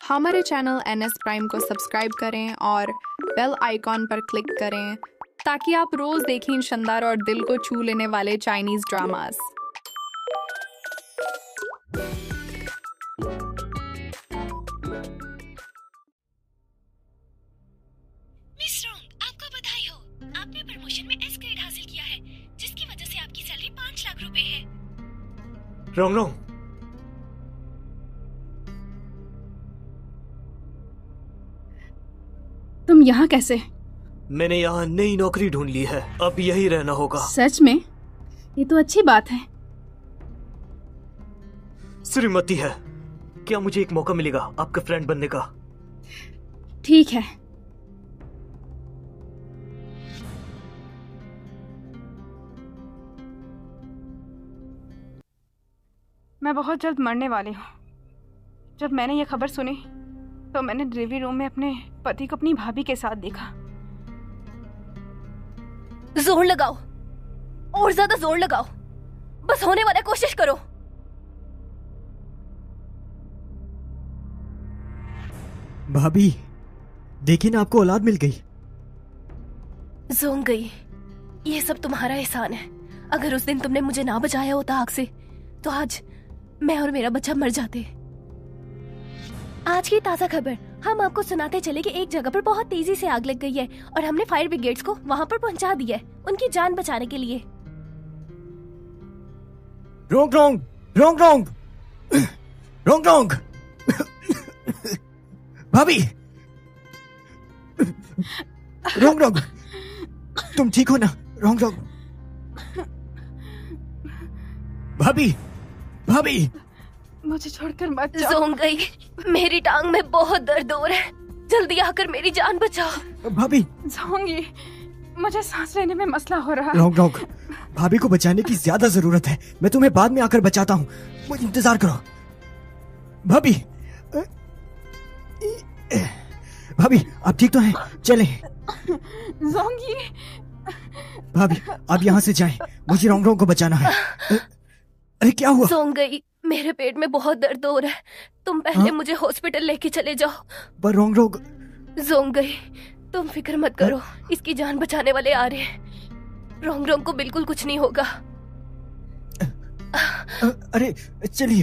हमारे channel NS prime को subscribe करें और बेल आइकॉन पर क्लिक करें ताकि आप रोज देखें शानदार और दिल को छू लेने वाले चाइनीज ड्रामास। मिस रोंग, आपको बधाई हो। आपने प्रमोशन में एस ग्रेड हासिल किया है, जिसकी वजह से आपकी सैलरी 5 लाख रुपए है। रोंग रोंग, तुम यहाँ कैसे? मैंने यहाँ नई नौकरी ढूंढ ली है, अब यही रहना होगा। सच में? ये तो अच्छी बात है। श्रीमती है, क्या मुझे एक मौका मिलेगा आपका फ्रेंड बनने का? ठीक है। मैं बहुत जल्द मरने वाली हूँ। जब मैंने ये खबर सुनी तो मैंने डिलीवरी रूम में अपने पति को अपनी भाभी के साथ देखा। जोर लगाओ, और ज्यादा जोर लगाओ। बस होने वाला कोशिश करो। भाभी, देखिए ना, आपको औलाद मिल गई। जोंग गई, ये सब तुम्हारा एहसान है। अगर उस दिन तुमने मुझे ना बचाया होता आग से, तो आज मैं और मेरा बच्चा मर जाते। आज की ताजा खबर हम आपको सुनाते चले कि एक जगह पर बहुत तेजी से आग लग गई है और हमने फायर ब्रिगेड्स को वहां पर पहुंचा दिया है उनकी जान बचाने के लिए। रोंग रोंग, रोंग रोंग, रोंग रोंग, भाभी, रोंग रोंग, तुम ठीक हो ना? रोंग रोंग, भाभी, भाभी, मुझे छोड़कर मत जाओ। जोंग गई, मेरी टांग में बहुत दर्द हो रहा है। जल्दी आकर मेरी जान बचाओ। भाभी। जाऊंगी, मुझे सांस लेने में मसला हो रहा है। रोंग रोंग, भाभी को बचाने की ज्यादा जरूरत है। मैं तुम्हें बाद में आकर बचाता हूँ, मुझे इंतजार करो। भाभी, भाभी, आप ठीक तो हैं? चलें। जोंगी, भाभी, आप यहाँ से जाएं, मुझे रोंग रोंग को बचाना है। अरे क्या हुआ? जोंग गई, मेरे पेट में बहुत दर्द हो रहा है। तुम पहले मुझे हॉस्पिटल लेके चले जाओ। पर रोंग रोंग। जोंग गई, तुम फिक्र मत करो, इसकी जान बचाने वाले आ रहे हैं। रोंग रोंग को बिल्कुल कुछ नहीं होगा। अरे चलिए।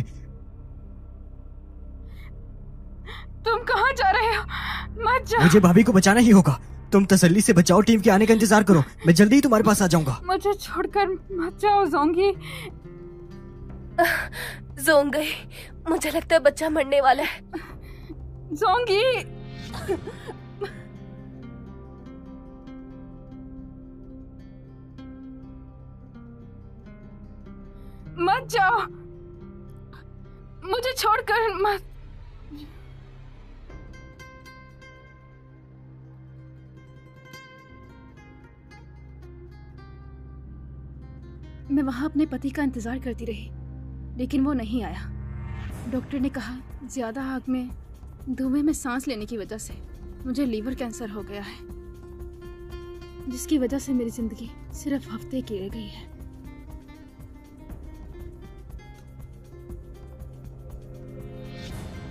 तुम कहाँ जा रहे हो? मत जाओ। मुझे भाभी को बचाना ही होगा। तुम तसल्ली से बचाओ, टीम के आने का इंतजार करो। मैं जल्दी ही तुम्हारे पास आ जाऊंगा। मुझे छोड़कर मत जाओ जोंगी। जोंग गई, मुझे लगता है बच्चा मरने वाला है। जोंगी, मत जाओ, मुझे छोड़कर मत। मैं वहां अपने पति का इंतजार करती रही, लेकिन वो नहीं आया। डॉक्टर ने कहा ज्यादा आग में, धुएं में सांस लेने की वजह से मुझे लीवर कैंसर हो गया है, जिसकी वजह से मेरी जिंदगी सिर्फ हफ्ते की रह गई है।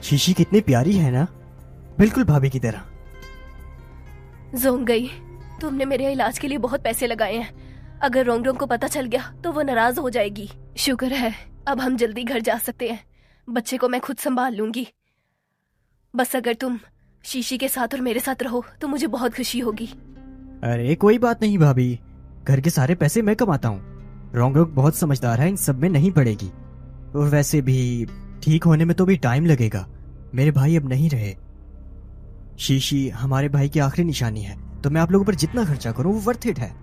शीशी कितनी प्यारी है ना, बिल्कुल भाभी की तरह। जोंग गई, तुमने मेरे इलाज के लिए बहुत पैसे लगाए हैं। अगर रोंग रोंग को पता चल गया तो वो नाराज हो जाएगी। शुक्र है अब हम जल्दी घर जा सकते हैं। बच्चे को मैं खुद संभाल लूंगी। बस अगर तुम शीशी के साथ और मेरे साथ रहो तो मुझे बहुत खुशी होगी। अरे कोई बात नहीं भाभी, घर के सारे पैसे मैं कमाता हूँ। रोंग रोंग बहुत समझदार है, इन सब में नहीं पड़ेगी। और वैसे भी ठीक होने में तो भी टाइम लगेगा। मेरे भाई अब नहीं रहे। शीशी हमारे भाई की आखिरी निशानी है, तो मैं आप लोगों पर जितना खर्चा करूँ वो वर्थ इट है।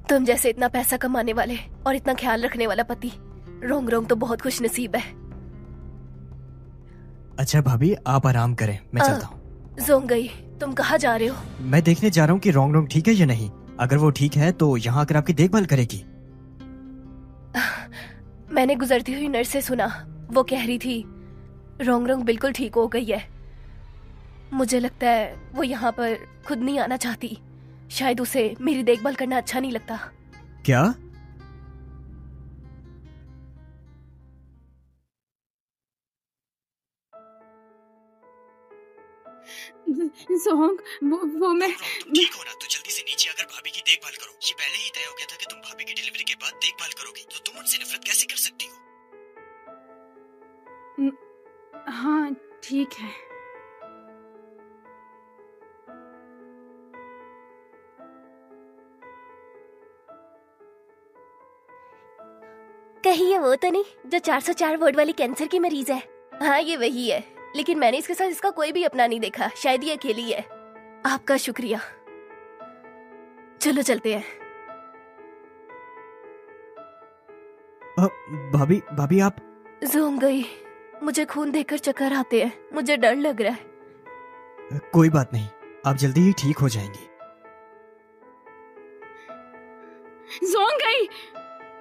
तुम जैसे इतना पैसा कमाने वाले और इतना ख्याल रखने वाला पति, रोंग रोंग तो बहुत खुश नसीब है। अच्छा भाभी, आप आराम करें, मैं चलता हूँ। जोंग गई, तुम कहाँ जा रहे हो? मैं देखने जा रहा हूँ कि रोंग रोंग ठीक है या नहीं। अगर वो ठीक है तो यहाँ आकर आपकी देखभाल करेगी। मैंने गुजरती हुई नर्स से सुना, वो कह रही थी रोंग रोंग बिल्कुल ठीक हो गई है। मुझे लगता है वो यहाँ पर खुद नहीं आना चाहती। शायद उसे मेरी देखभाल करना अच्छा नहीं लगता। क्या? जोंग, वो मैं तुम ठीक हो ना? तो जल्दी से नीचे आकर भाभी की देखभाल करो। ये पहले ही तय हो गया था कि तुम भाभी की डिलीवरी के बाद देखभाल करोगी, तो तुम उनसे नफरत कैसे कर सकती हो? हाँ ठीक है। कहीं ये वो तो नहीं जो 404 वार्ड वाली कैंसर की मरीज है? हाँ ये वही है, लेकिन मैंने इसके साथ इसका कोई भी अपना नहीं देखा। शायद ये अकेली है। आपका शुक्रिया। चलो चलते हैं। भाभी भाभी आप जोंग गई। मुझे खून देखकर चक्कर आते हैं। मुझे डर लग रहा है। कोई बात नहीं, आप जल्दी ही ठीक हो जाएंगी। जोंग गई,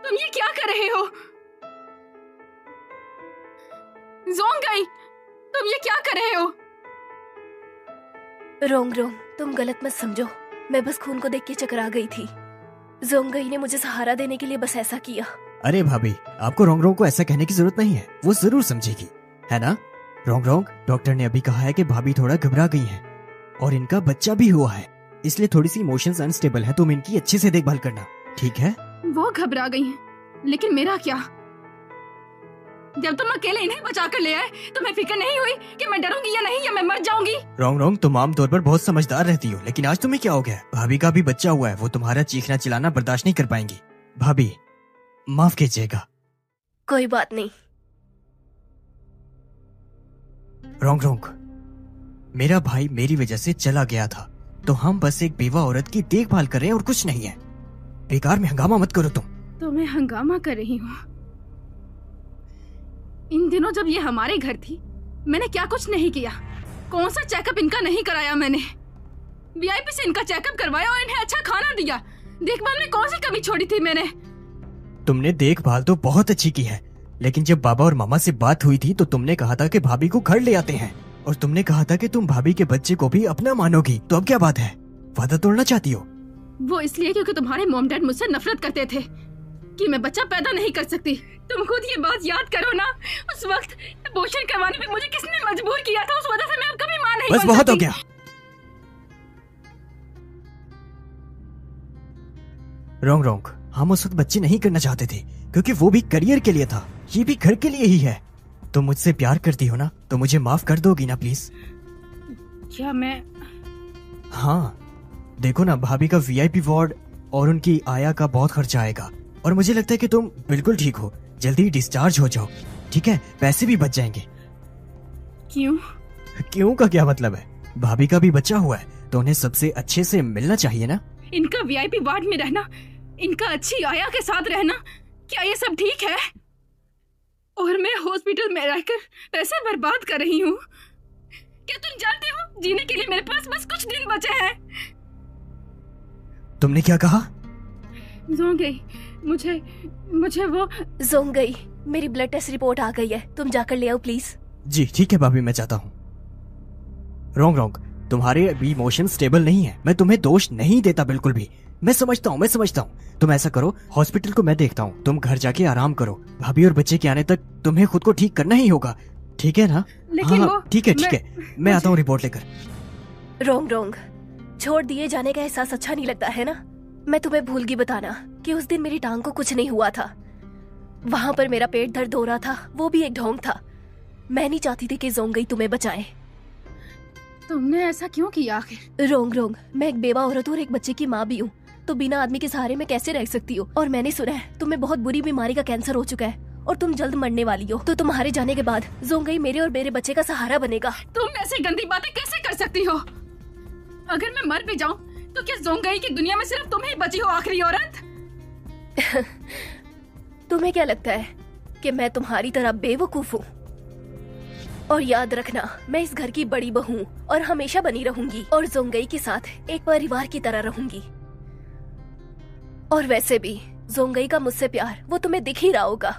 तुम ये क्या कर रहे हो? जोंग गई, तुम ये क्या कर रहे हो? रोंग रोंग, तुम गलत मत समझो। मैं बस खून को देख के चकरा गई थी। जोंग गई ने मुझे सहारा देने के लिए बस ऐसा किया। अरे भाभी, आपको रोंग रोंग को ऐसा कहने की जरूरत नहीं है, वो जरूर समझेगी, है ना? रोंग रोंग, डॉक्टर ने अभी कहा है कि भाभी थोड़ा घबरा गई हैं और इनका बच्चा भी हुआ है, इसलिए थोड़ी सी इमोशंस अनस्टेबल है। तुम इनकी अच्छे से देखभाल करना, ठीक है? वो घबरा गई हैं, लेकिन मेरा क्या? जब तुम अकेले इन्हें बचा कर ले आए, तुम्हें फिक्र नहीं हुई कि मैं डरूंगी या नहीं, या मैं मर जाऊंगी? रोंग रोंग, तुम आमतौर पर बहुत समझदार रहती हो, लेकिन आज तुम्हें क्या हो गया? भाभी का भी बच्चा हुआ है, वो तुम्हारा चीखना चिल्लाना बर्दाश्त नहीं कर पाएंगी। भाभी माफ कीजिएगा। कोई बात नहीं। रोंग रोंग, मेरा भाई मेरी वजह से चला गया था, तो हम बस एक बेवा औरत की देखभाल कर रहे हैं और कुछ नहीं है। बेकार में हंगामा मत करो तुम। तो मैं हंगामा कर रही हूँ? इन दिनों जब ये हमारे घर थी, मैंने क्या कुछ नहीं किया? कौन सा चेकअप इनका नहीं कराया मैंने? वीआईपी से इनका चेकअप करवाया और इन्हें अच्छा खाना दिया। देखभाल में कौन सी कमी छोड़ी थी मैंने? तुमने देखभाल तो बहुत अच्छी की है, लेकिन जब बाबा और मामा से बात हुई थी तो तुमने कहा था कि भाभी को घर ले आते हैं, और तुमने कहा था कि तुम भाभी के बच्चे को भी अपना मानोगी। तो अब क्या बात है? वादा तोड़ना चाहती हो? वो इसलिए क्योंकि तुम्हारे मॉम डैड मुझसे नफरत करते थे कि मैं बच्चा पैदा नहीं कर सकती। तुम खुद ये बात याद करो ना, उस वक्त अबॉर्शन करवाने पे मुझे किसने मजबूर किया था? उस वजह से मैं अब कभी मां नहीं बस बन बहुत हो सकती। गया। रोंग रोंग, हम उस वक्त बच्चे नहीं करना चाहते थे क्योंकि वो भी करियर के लिए था, ये भी घर के लिए ही है। तुम मुझसे प्यार करती हो ना, तो मुझे माफ कर दोगी ना प्लीज? क्या मैं? हाँ, देखो ना, भाभी का वीआईपी वार्ड और उनकी आया का बहुत खर्चा आएगा, और मुझे लगता है कि तुम बिल्कुल ठीक हो। जल्दी डिस्चार्ज हो जाओ, ठीक है? पैसे भी बच जाएंगे। क्यों? क्यों का क्या मतलब है? भाभी का भी बच्चा हुआ है, तो उन्हें सबसे अच्छे से मिलना चाहिए ना। इनका वीआईपी वार्ड में रहना, इनका अच्छी आया के साथ रहना, क्या ये सब ठीक है? और मैं हॉस्पिटल में रहकर पैसे बर्बाद कर रही हूँ। क्या तुम जानते हो, जीने के लिए मेरे पास बस कुछ दिन बचे हैं। तुमने क्या कहा? जोंग गई, मुझे वो जोंग गई, मेरी ब्लड टेस्ट रिपोर्ट आ गई है, तुम जाकर ले आओ प्लीज। जी ठीक है भाभी, मैं चाहता हूँ। रोंग रोंग, तुम्हारे अभी इमोशन स्टेबल नहीं है। मैं तुम्हें दोष नहीं देता बिल्कुल भी। मैं समझता हूँ। तुम ऐसा करो, हॉस्पिटल को मैं देखता हूँ, तुम घर जाके आराम करो। भाभी और बच्चे के आने तक तुम्हें खुद को ठीक करना ही होगा, ठीक है ना? लेकिन हाँ वो ठीक है, मैं आता हूँ रिपोर्ट लेकर। रोंग रोंग, छोड़ दिए जाने का एहसास अच्छा नहीं लगता है ना? मैं तुम्हें भूल गई बताना कि उस दिन मेरी टांग को कुछ नहीं हुआ था। वहाँ पर मेरा पेट दर्द हो रहा था, वो भी एक ढोंग था। मैं नहीं चाहती थी कि जोंग गई तुम्हें बचाए। तुमने ऐसा क्यों किया आखिर? रोंग रोंग, मैं एक बेवा औरत और एक बच्चे की माँ भी हूँ, तो बिना आदमी के सहारे में कैसे रह सकती हो? और मैंने सुना है तुम्हें बहुत बुरी बीमारी का कैंसर हो चुका है और तुम जल्द मरने वाली हो। तो तुम्हारे जाने के बाद जोंगई मेरे और मेरे बच्चे का सहारा बनेगा। तुम ऐसी गंदी बातें कैसे कर सकती हो? अगर मैं मर भी जाऊं तो क्या जोंगई की दुनिया में सिर्फ तुम ही बची हो आखिरी औरत? तुम्हें क्या लगता है कि मैं तुम्हारी तरह बेवकूफ हूँ? और याद रखना, मैं इस घर की बड़ी बहू हूँ और हमेशा बनी रहूंगी, और जोंगई के साथ एक परिवार की तरह रहूंगी। और वैसे भी जोंगई का मुझसे प्यार वो तुम्हें दिख ही रहा होगा।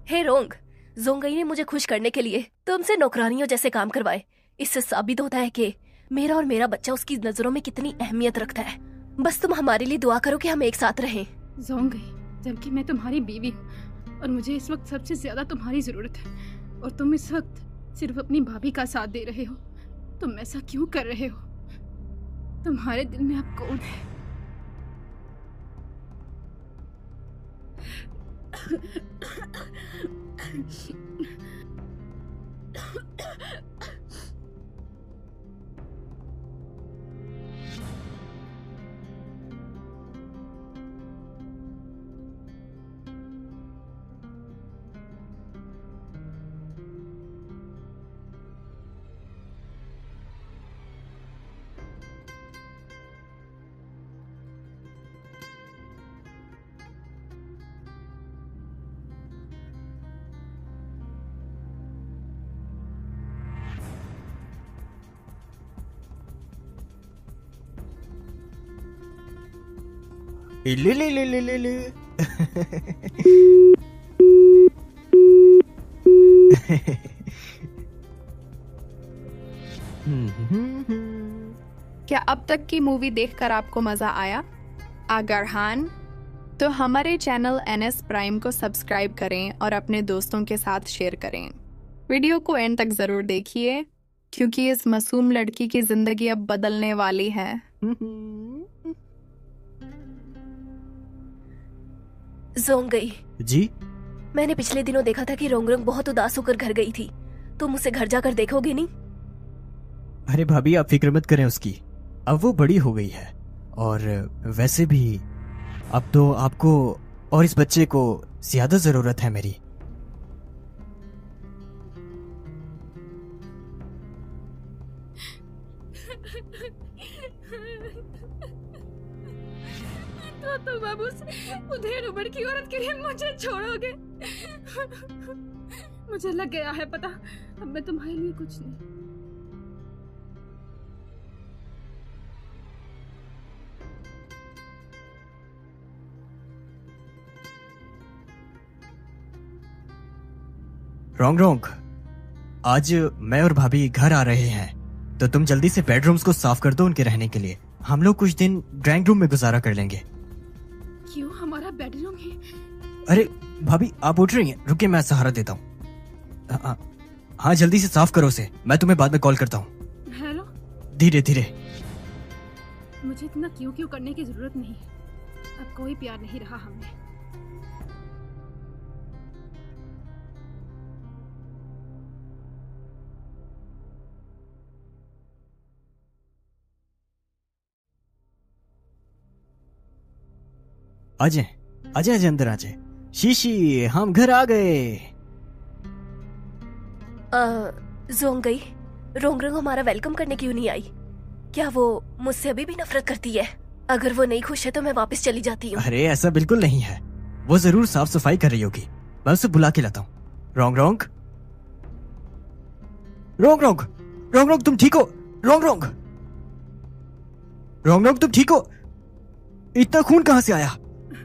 हे रोंग, जोंगई ने मुझे खुश करने के लिए तुमसे नौकरानियों जैसे काम करवाए। इससे साबित होता है कि मेरा और मेरा बच्चा उसकी नजरों में कितनी अहमियत रखता है। बस तुम हमारे लिए दुआ करो कि हम एक साथ रहें। जोंगई, जबकि मैं तुम्हारी बीवी हूँ और मुझे इस वक्त सबसे ज्यादा तुम्हारी जरूरत है, और तुम इस वक्त सिर्फ अपनी भाभी का साथ दे रहे हो। तुम ऐसा क्यों कर रहे हो? तुम्हारे दिल में अब कौन है? ले ले ले ले ले ले। क्या अब तक की मूवी देखकर आपको मजा आया? अगर हाँ, तो हमारे चैनल NS प्राइम को सब्सक्राइब करें और अपने दोस्तों के साथ शेयर करें। वीडियो को एंड तक जरूर देखिए, क्योंकि इस मासूम लड़की की जिंदगी अब बदलने वाली है। जोंग गई। जी? मैंने पिछले दिनों देखा था कि रोंग रोंग बहुत उदास होकर घर गई थी। तुम उसे घर जाकर देखोगे नहीं? अरे भाभी, आप फिक्र मत करें उसकी। अब वो बड़ी हो गई है, और वैसे भी अब तो आपको और इस बच्चे को ज्यादा जरूरत है मेरी। तो तुम अब उस उधेड़ उबड़ की औरत के लिए मुझे छोड़ोगे? मुझे लग गया है पता, अब मैं तुम्हारे लिए कुछ नहीं। रोंग रोंग, आज मैं और भाभी घर आ रहे हैं, तो तुम जल्दी से बेडरूम्स को साफ कर दो उनके रहने के लिए। हम लोग कुछ दिन ड्राइंग रूम में गुजारा कर लेंगे। क्यों, हमारा बेडरूम है? अरे भाभी, आप उठ रही हैं? रुकिए, मैं सहारा देता हूँ। हाँ, जल्दी से साफ करो उसे, मैं तुम्हें बाद में कॉल करता हूँ। हेलो। धीरे धीरे। मुझे इतना क्यों क्यों करने की जरूरत नहीं है। अब कोई प्यार नहीं रहा हमें। आजे आजे आजे, अंदर आजे। शीशी, हम घर आ गए। जोंग गई। रोंग रोंग हमारा वेलकम करने क्यों नहीं आई? क्या वो मुझसे अभी भी नफरत करती है? अगर वो नहीं खुश है तो मैं वापस चली जाती हूँ। अरे ऐसा बिल्कुल नहीं है, वो जरूर साफ सफाई कर रही होगी। मैं उसे बुला के लाता हूँ। रोंग रोंग, रोंग रोंग, रोंग रोंग, तुम ठीक हो? रोंग रोंग, रोंग रोंग, तुम ठीक हो? इतना खून कहाँ से आया?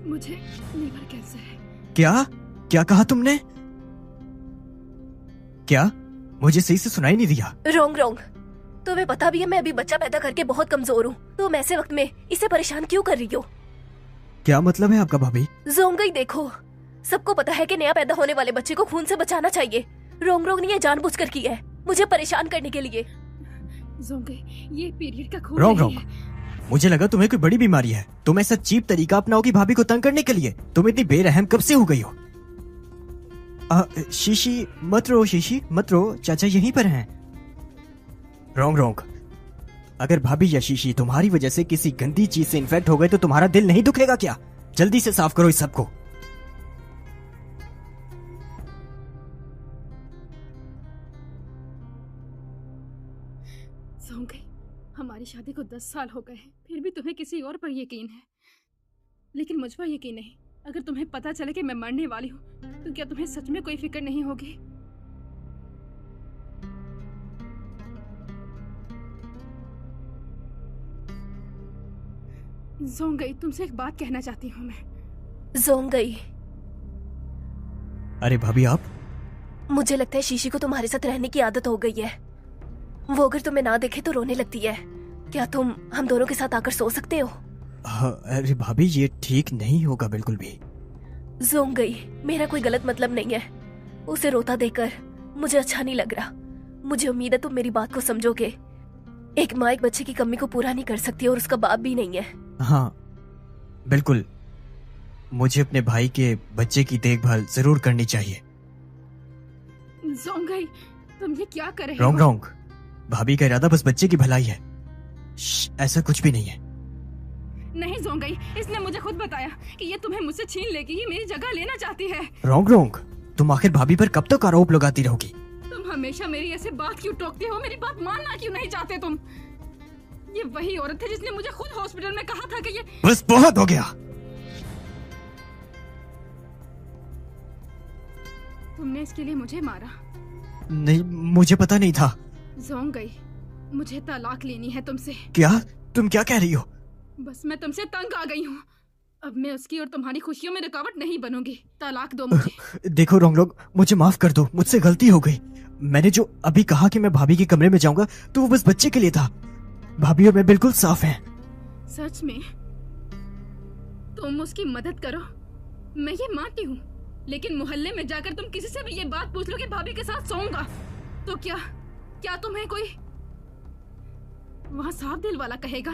मुझे लीवर कैंसर है। क्या क्या कहा तुमने? क्या? मुझे सही से सुनाई नहीं दिया। रोंग रोंग, तुम्हें पता भी है मैं अभी बच्चा पैदा करके बहुत कमजोर हूँ। तुम ऐसे वक्त में इसे परेशान क्यों कर रही हो? क्या मतलब है आपका भाभी? जोंग गई, देखो, सबको पता है कि नया पैदा होने वाले बच्चे को खून से बचाना चाहिए। रोंग रोंग ने ये जानबूझकर की है, मुझे परेशान करने के लिए। जोंग गई, ये पीरियड का खून रोंग नहीं रोंग, है। मुझे लगा तुम्हें कोई बड़ी बीमारी है। तुम ऐसा चीप तरीका अपनाओगी भाभी को तंग करने के लिए? तुम इतनी बेरहम कब से हो गई हो? शीशी मत रो, शीशी मत रो, चाचा यहीं पर हैं। रोंग रोंग, अगर भाभी या शीशी तुम्हारी वजह से किसी गंदी चीज से इन्फेक्ट हो गए तो तुम्हारा दिल नहीं दुखेगा क्या? जल्दी से साफ करो इस सबको। जोंग गई, हमारी शादी को 10 साल हो गए हैं, फिर भी तुम्हें किसी और पर यकीन है, लेकिन मुझ पर यकीन नहीं। अगर तुम्हें पता चले कि मैं मरने वाली हूँ, तो क्या तुम्हें सच में कोई फिक्र नहीं होगी? जोंग गई, तुमसे एक बात कहना चाहती हूँ मैं। जोंग गई, अरे भाभी आप? मुझे लगता है शीशी को तुम्हारे साथ रहने की आदत हो गई है। वो अगर तुम्हें ना देखे तो रोने लगती है। क्या तुम हम दोनों के साथ आकर सो सकते हो? अरे भाभी, ये ठीक नहीं होगा बिल्कुल भी। जोंग गई, मेरा कोई गलत मतलब नहीं है। उसे रोता देखकर मुझे अच्छा नहीं लग रहा। मुझे उम्मीद है तुम मेरी बात को समझोगे। एक माँ एक बच्चे की कमी को पूरा नहीं कर सकती और उसका बाप भी नहीं है। हाँ बिल्कुल, मुझे अपने भाई के बच्चे की देखभाल जरूर करनी चाहिए। जोंगई, तुम ये क्या कर रहे रोंग हो? रोंग, भाभी का इरादा बस बच्चे की भलाई है। ऐसा कुछ भी नहीं है। नहीं जोंगई, इसने मुझे खुद बताया कि ये तुम्हें मुझसे छीन लेगी, ये मेरी जगह लेना चाहती है। रोंग रोंग, तुम आखिर भाभी पर कब तक आरोप लगाती रहोगी? तुम हमेशा मेरी ऐसे बात क्यों टोकते हो? मेरी बात मानना क्यों नहीं चाहते तुम? ये वही औरत है जिसने मुझे खुद हॉस्पिटल में कहा था कि ये... बस बहुत हो गया। तुमने इसके लिए मुझे मारा? नहीं, मुझे पता नहीं था। जोंगई, मुझे तलाक लेनी है तुमसे। क्या? तुम क्या कह रही हो? बस मैं तुमसे तंग आ गई हूँ। अब मैं उसकी और तुम्हारी खुशियों में रुकावट नहीं बनूंगी। तलाक दो मुझे। देखो रोंग रोंग, मुझे माफ कर दो, मुझसे गलती हो गई। मैंने जो अभी कहा कि मैं भाभी के कमरे में जाऊंगा तो वो बस बच्चे के लिए था। भाभी और मैं बिल्कुल साफ हैं। सच में? तुम उसकी मदद करो, मैं ये मानती हूँ, लेकिन मोहल्ले में जाकर तुम किसी से भी ये बात पूछ लो कि भाभी के साथ सोऊंगा, तो क्या तुम्हें कोई वहाँ साफ दिल वाला कहेगा?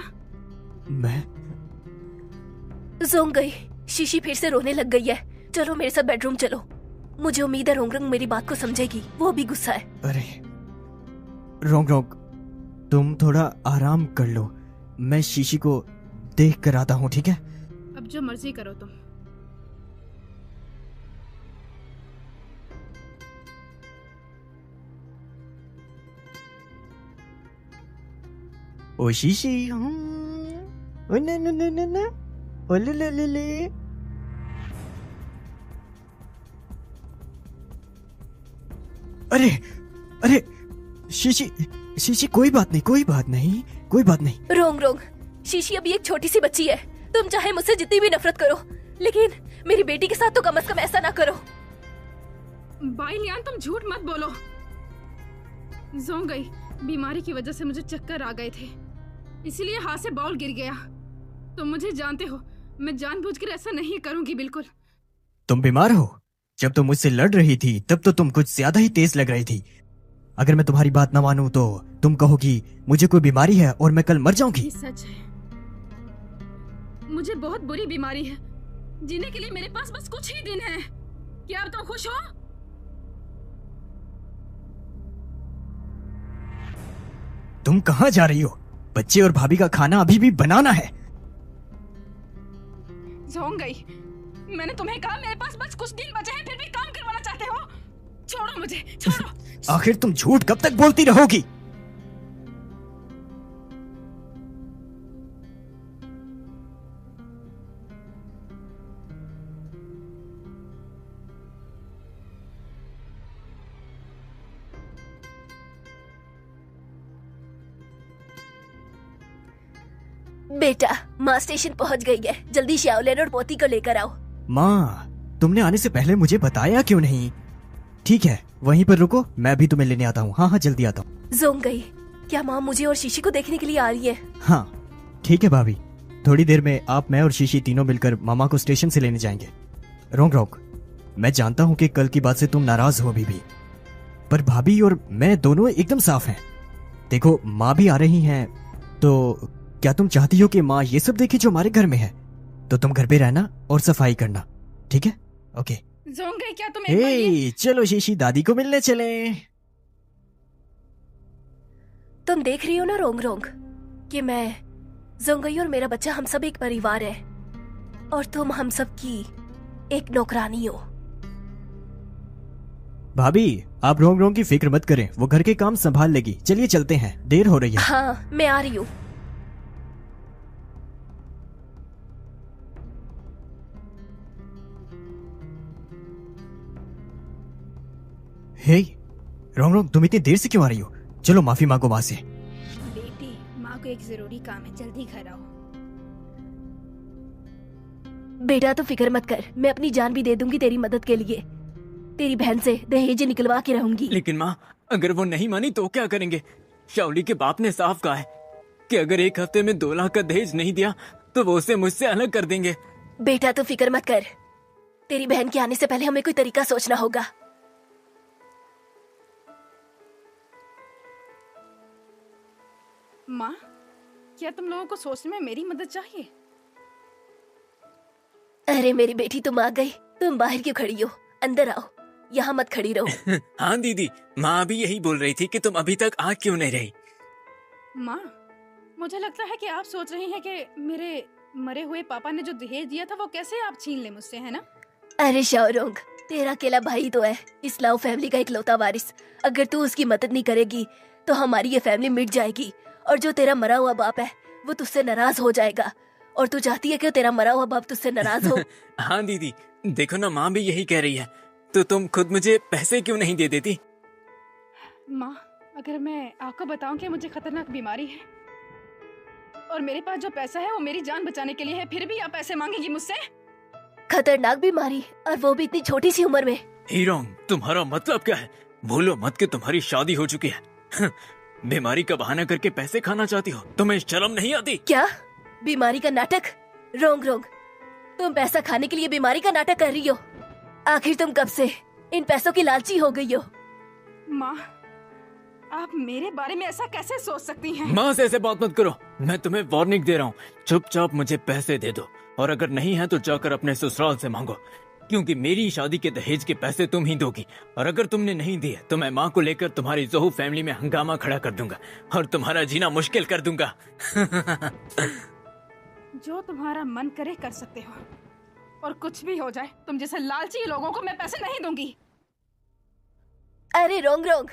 मैं जोंगई, शीशी फिर से रोने लग गई है। चलो मेरे साथ बेडरूम चलो। मुझे उम्मीद है रोंगरंग मेरी बात को समझेगी, वो भी गुस्सा है। अरे रोंग रोंग, तुम थोड़ा आराम कर लो, मैं शीशी को देख कर आता हूँ, ठीक है? अब जो मर्जी करो तुम। ओ शीशी, ओ न न न न न, ओ ले ले ले ले। अरे अरे शीशी शीशी, कोई बात नहीं, कोई बात नहीं, कोई बात नहीं। रोंग रोंग, शीशी अभी एक छोटी सी बच्ची है। तुम चाहे मुझसे जितनी भी नफरत करो, लेकिन मेरी बेटी के साथ तो कम से कम ऐसा ना करो। बाइलियान, तुम झूठ मत बोलो। जोंगई, बीमारी की वजह से मुझे चक्कर आ गए थे, इसलिए हाथ से बाउल गिर गया। तुम मुझे जानते हो, मैं जानबूझकर ऐसा नहीं करूंगी बिल्कुल। तुम बीमार हो? जब तुम मुझसे लड़ रही थी तब तो तुम कुछ ज्यादा ही तेज लग रही थी। अगर मैं तुम्हारी बात ना मानूं तो तुम कहोगी मुझे कोई बीमारी है और मैं कल मर जाऊंगी। ये सच है, मुझे बहुत बुरी बीमारी है। जीने के लिए मेरे पास बस कुछ ही दिन है। क्या अब तुम खुश हो? तुम कहाँ जा रही हो? बच्चे और भाभी का खाना अभी भी बनाना है। जोंगई, मैंने तुम्हें कहा मेरे पास बस कुछ दिन बचे हैं, फिर भी काम करवाना चाहते हो? छोड़ो मुझे, छोड़ो। आखिर तुम झूठ कब तक बोलती रहोगी? बेटा, माँ स्टेशन पहुँच गई है, जल्दी श्याओलिन और पोती को लेकर आओ। माँ, तुमने आने से पहले मुझे बताया क्यों नहीं? ठीक है, वहीं पर रुको, मैं भी तुम्हें लेने आता हूँ। हाँ हाँ, जल्दी आता हूँ। जोंगई, क्या माँ मुझे और शीशी को देखने के लिए आ रही है? हाँ ठीक है भाभी, थोड़ी देर में आप, मैं और शीशी तीनों मिलकर मामा को स्टेशन से लेने जाएंगे। रोंग रोंग, मैं जानता हूँ कि कल की बात से तुम नाराज हो अभी भी, पर भाभी और मैं दोनों एकदम साफ हैं। देखो, माँ भी आ रही हैं, तो क्या तुम चाहती हो कि माँ ये सब देखे जो हमारे घर में है? तो तुम घर पे रहना और सफाई करना, ठीक है? ओके। जोंगई, क्या तुम एक बार ये... चलो शीशी, दादी को मिलने चले। तुम देख रही हो ना रोंग रोंग, कि मैं, जोंगई और मेरा बच्चा, हम सब एक परिवार है, और तुम हम सब की एक नौकरानी हो। भाभी, आप रोंग रोंग की फिक्र मत करें, वो घर के काम संभाल लेगी। चलिए चलते हैं, देर हो रही है। हाँ, मैं आ रही हूँ। हे रोंग रोंग, तुम इतनी देर से क्यों आ रही हो? चलो माफी मांगो माँ से। बेटी, माँ को एक जरूरी काम है, जल्दी घर आओ। बेटा तो फिक्र मत कर, मैं अपनी जान भी दे दूंगी तेरी मदद के लिए। तेरी बहन से दहेज निकलवा के रहूंगी। लेकिन माँ, अगर वो नहीं मानी तो क्या करेंगे? शाओली के बाप ने साफ कहा है कि अगर 1 हफ्ते में 2 लाख का दहेज नहीं दिया तो वो उसे मुझसे अलग कर देंगे। बेटा तो फिक्र मत कर, तेरी बहन के आने से पहले हमें कोई तरीका सोचना होगा। माँ, क्या तुम लोगों को सोचने में मेरी मदद चाहिए? अरे मेरी बेटी, तुम आ गई। तुम बाहर क्यों खड़ी हो? अंदर आओ, यहाँ मत खड़ी रहो। हाँ दीदी, माँ भी यही बोल रही थी कि तुम अभी तक आ क्यों नहीं रही। माँ, मुझे लगता है कि आप सोच रही हैं कि मेरे मरे हुए पापा ने जो दहेज दिया था वो कैसे आप छीन ले मुझसे, है ना? अरे शाओरोंग, तेरा अकेला भाई तो है इस लाओ फैमिली का इकलौता वारिस। अगर तू उसकी मदद नहीं करेगी तो हमारी ये फैमिली मिट जाएगी, और जो तेरा मरा हुआ बाप है वो तुझसे नाराज हो जाएगा। और तू चाहती है कि तेरा मरा हुआ बाप तुझसे नाराज हो? हाँ दीदी, देखो ना, माँ भी यही कह रही है। तो तुम खुद मुझे पैसे क्यों नहीं दे देती? माँ, अगर मैं आपको बताऊं कि मुझे खतरनाक बीमारी है और मेरे पास जो पैसा है वो मेरी जान बचाने के लिए है, फिर भी आप पैसे मांगेंगी मुझसे? खतरनाक बीमारी, और वो भी इतनी छोटी सी उम्र में। हीरोंग, तुम्हारा मतलब क्या है? भूलो मत कि तुम्हारी शादी हो चुकी है। बीमारी का बहाना करके पैसे खाना चाहती हो? तुम्हें शर्म नहीं आती? क्या बीमारी का नाटक? रोंग रोंग, तुम पैसा खाने के लिए बीमारी का नाटक कर रही हो? आखिर तुम कब से इन पैसों की लालची हो गई हो? माँ, आप मेरे बारे में ऐसा कैसे सोच सकती हैं? माँ से ऐसे बात मत करो, मैं तुम्हें वार्निंग दे रहा हूँ। चुपचाप मुझे पैसे दे दो, और अगर नहीं है तो जाकर अपने ससुराल से मांगो, क्योंकि मेरी शादी के दहेज के पैसे तुम ही दोगी। और अगर तुमने नहीं दिए तो मैं माँ को लेकर तुम्हारी जोहू फैमिली में हंगामा खड़ा कर दूंगा और तुम्हारा जीना मुश्किल कर दूंगा। जो तुम्हारा मन करे कर सकते हो, और कुछ भी हो जाए, तुम जैसे लालची लोगों को मैं पैसे नहीं दूंगी। अरे रोंग रोंग,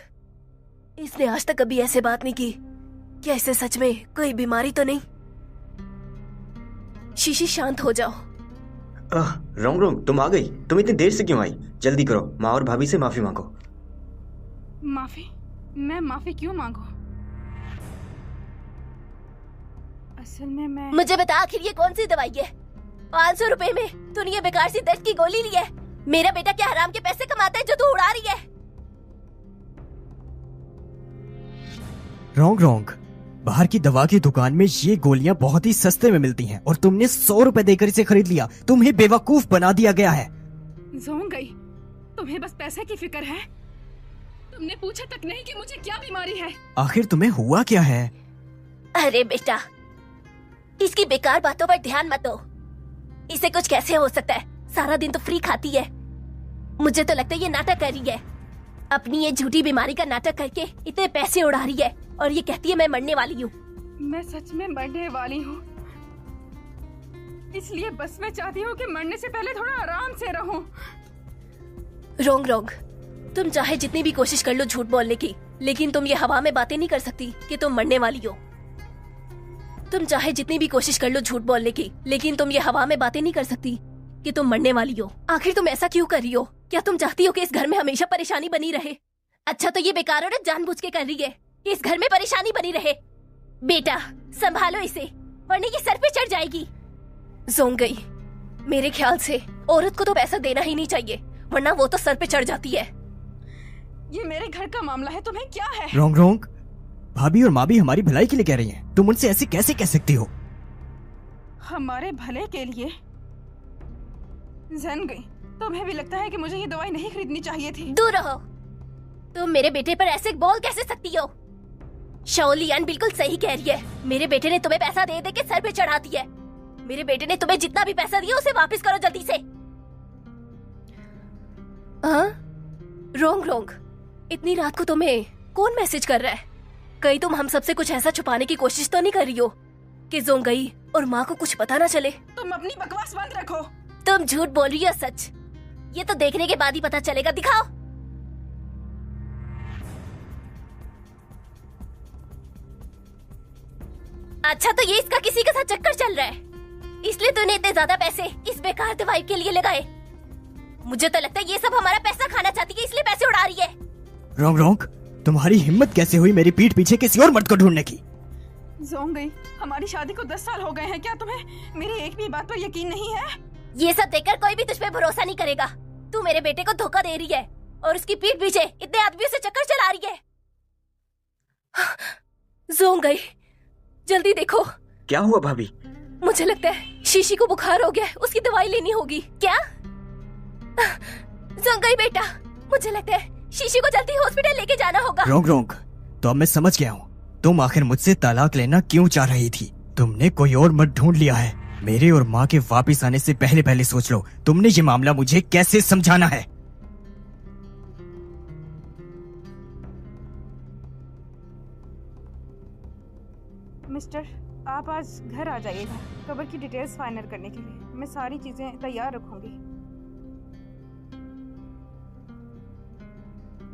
इसने आज तक कभी ऐसे बात नहीं की। क्या इसे सच में कोई बीमारी तो नहीं? शीशी, शांत हो जाओ। रोंग रोंग, तुम आ गई। तुम इतनी देर से क्यों आई? जल्दी करो, माँ और भाभी से माफी मांगो। माफी? मैं माफी क्यों मांगू? असल में मैं... मुझे बता, आखिर ये कौन सी दवाई है? 500 रुपए में तूने ये बेकार सी दर्द की गोली ली है। मेरा बेटा क्या हराम के पैसे कमाता है जो तू उड़ा रही है? रॉन्ग रॉन्ग, बाहर की दवा की दुकान में ये गोलियां बहुत ही सस्ते में मिलती हैं और तुमने 100 रुपए देकर इसे खरीद लिया। तुम्हें बेवकूफ बना दिया गया है। ज़ोंग गई, तुम्हें बस पैसे की फिक्र है? तुमने पूछा तक नहीं कि मुझे क्या बीमारी है? आखिर तुम्हें हुआ क्या है? अरे बेटा, इसकी बेकार बातों पर ध्यान मत दो। इसे कुछ कैसे हो सकता है? सारा दिन तो फ्री खाती है। मुझे तो लगता है ये नाटक कर रही है। अपनी ये झूठी बीमारी का नाटक करके इतने पैसे उड़ा रही है, और ये कहती है मैं मरने वाली हूँ। मैं सच में मरने वाली हूँ, इसलिए बस मैं चाहती हूँ कि मरने से पहले थोड़ा आराम से रहूं। रोंग रोंग, तुम चाहे जितनी भी कोशिश कर लो झूठ बोलने की, लेकिन तुम ये हवा में बातें नहीं कर सकती कि तुम मरने वाली हो। तुम चाहे जितनी भी कोशिश कर लो झूठ बोलने की, लेकिन तुम ये हवा में बातें नहीं कर सकती कि तुम मरने वाली हो। आखिर तुम ऐसा क्यों कर रही हो? क्या तुम चाहती हो कि इस घर में हमेशा परेशानी बनी रहे? अच्छा, तो ये बेकार औरत जानबूझ के कर रही है कि इस घर में परेशानी बनी रहे। बेटा, संभालो इसे, वरना ये सर पे चढ़ जाएगी। ज़ोंग गई, मेरे ख्याल से औरत को तो पैसा देना ही नहीं चाहिए, वरना वो तो सर पे चढ़ जाती है। ये मेरे घर का मामला है, तुम्हें क्या है? रोंग रोंग, भाभी और माँ भी हमारी भलाई के लिए कह रही हैं। तुम उनसे ऐसे कैसे कह सकती हो? हमारे भले के लिए? जन गई, तुम्हें भी लगता है कि मुझे ये दवाई नहीं खरीदनी चाहिए थी? दूर रहो। तुम मेरे बेटे पर ऐसे बोल कैसे सकती हो? शाओलियान बिल्कुल सही कह रही है। मेरे बेटे ने तुम्हें पैसा दे दे के सर पे चढ़ा दिया है। मेरे बेटे ने तुम्हें जितना भी पैसा दिया उसे वापस करो जल्दी से। रोंग रोंग, इतनी रात को तुम्हें कौन मैसेज कर रहा है? कहीं तुम हम सबसे कुछ ऐसा छुपाने की कोशिश तो नहीं कर रही हो कि ज़ोंग गई और माँ को कुछ पता ना चले? तुम अपनी बकवास बंद रखो। तुम झूठ बोल रही हो सच? ये तो देखने के बाद ही पता चलेगा। दिखाओ। अच्छा, तो ये इसका किसी के साथ चक्कर चल रहा है, इसलिए तूने इतने ज्यादा पैसे इस बेकार दवाई के लिए लगाए। मुझे तो लगता है ये सब हमारा पैसा खाना चाहती है, इसलिए पैसे उड़ा रही है। रोंग रोंग, तुम्हारी हिम्मत कैसे हुई मेरी पीठ पीछे किसी और मर्द को ढूंढने की? ज़ोंग गई, हमारी शादी को 10 साल हो गए हैं, क्या तुम्हें मेरी एक भी बात पर यकीन नहीं है? ये सब देखकर कोई भी तुझ पे भरोसा नहीं करेगा। तू मेरे बेटे को धोखा दे रही है और उसकी पीठ पीछे इतने आदमियों से चक्कर चला रही है। ज़ोंग गई, जल्दी देखो। क्या हुआ भाभी? मुझे लगता है शीशी को बुखार हो गया है, उसकी दवाई लेनी होगी। क्या? ज़ोंग गई बेटा, मुझे लगता है शीशी को जल्दी हॉस्पिटल लेके जाना होगा। रोंग रोंग, तो अब मैं समझ गया हूँ। तुम आखिर मुझसे तलाक लेना क्यों चाह रही थी? तुमने कोई और मर्द ढूंढ लिया है। मेरे और माँ के वापिस आने से पहले पहले सोच लो, तुमने ये मामला मुझे कैसे समझाना है। मिस्टर, आप आज घर आ जाइएगा कबर की डिटेल्स फाइनल करने के लिए। मैं सारी चीजें तैयार रखूंगी।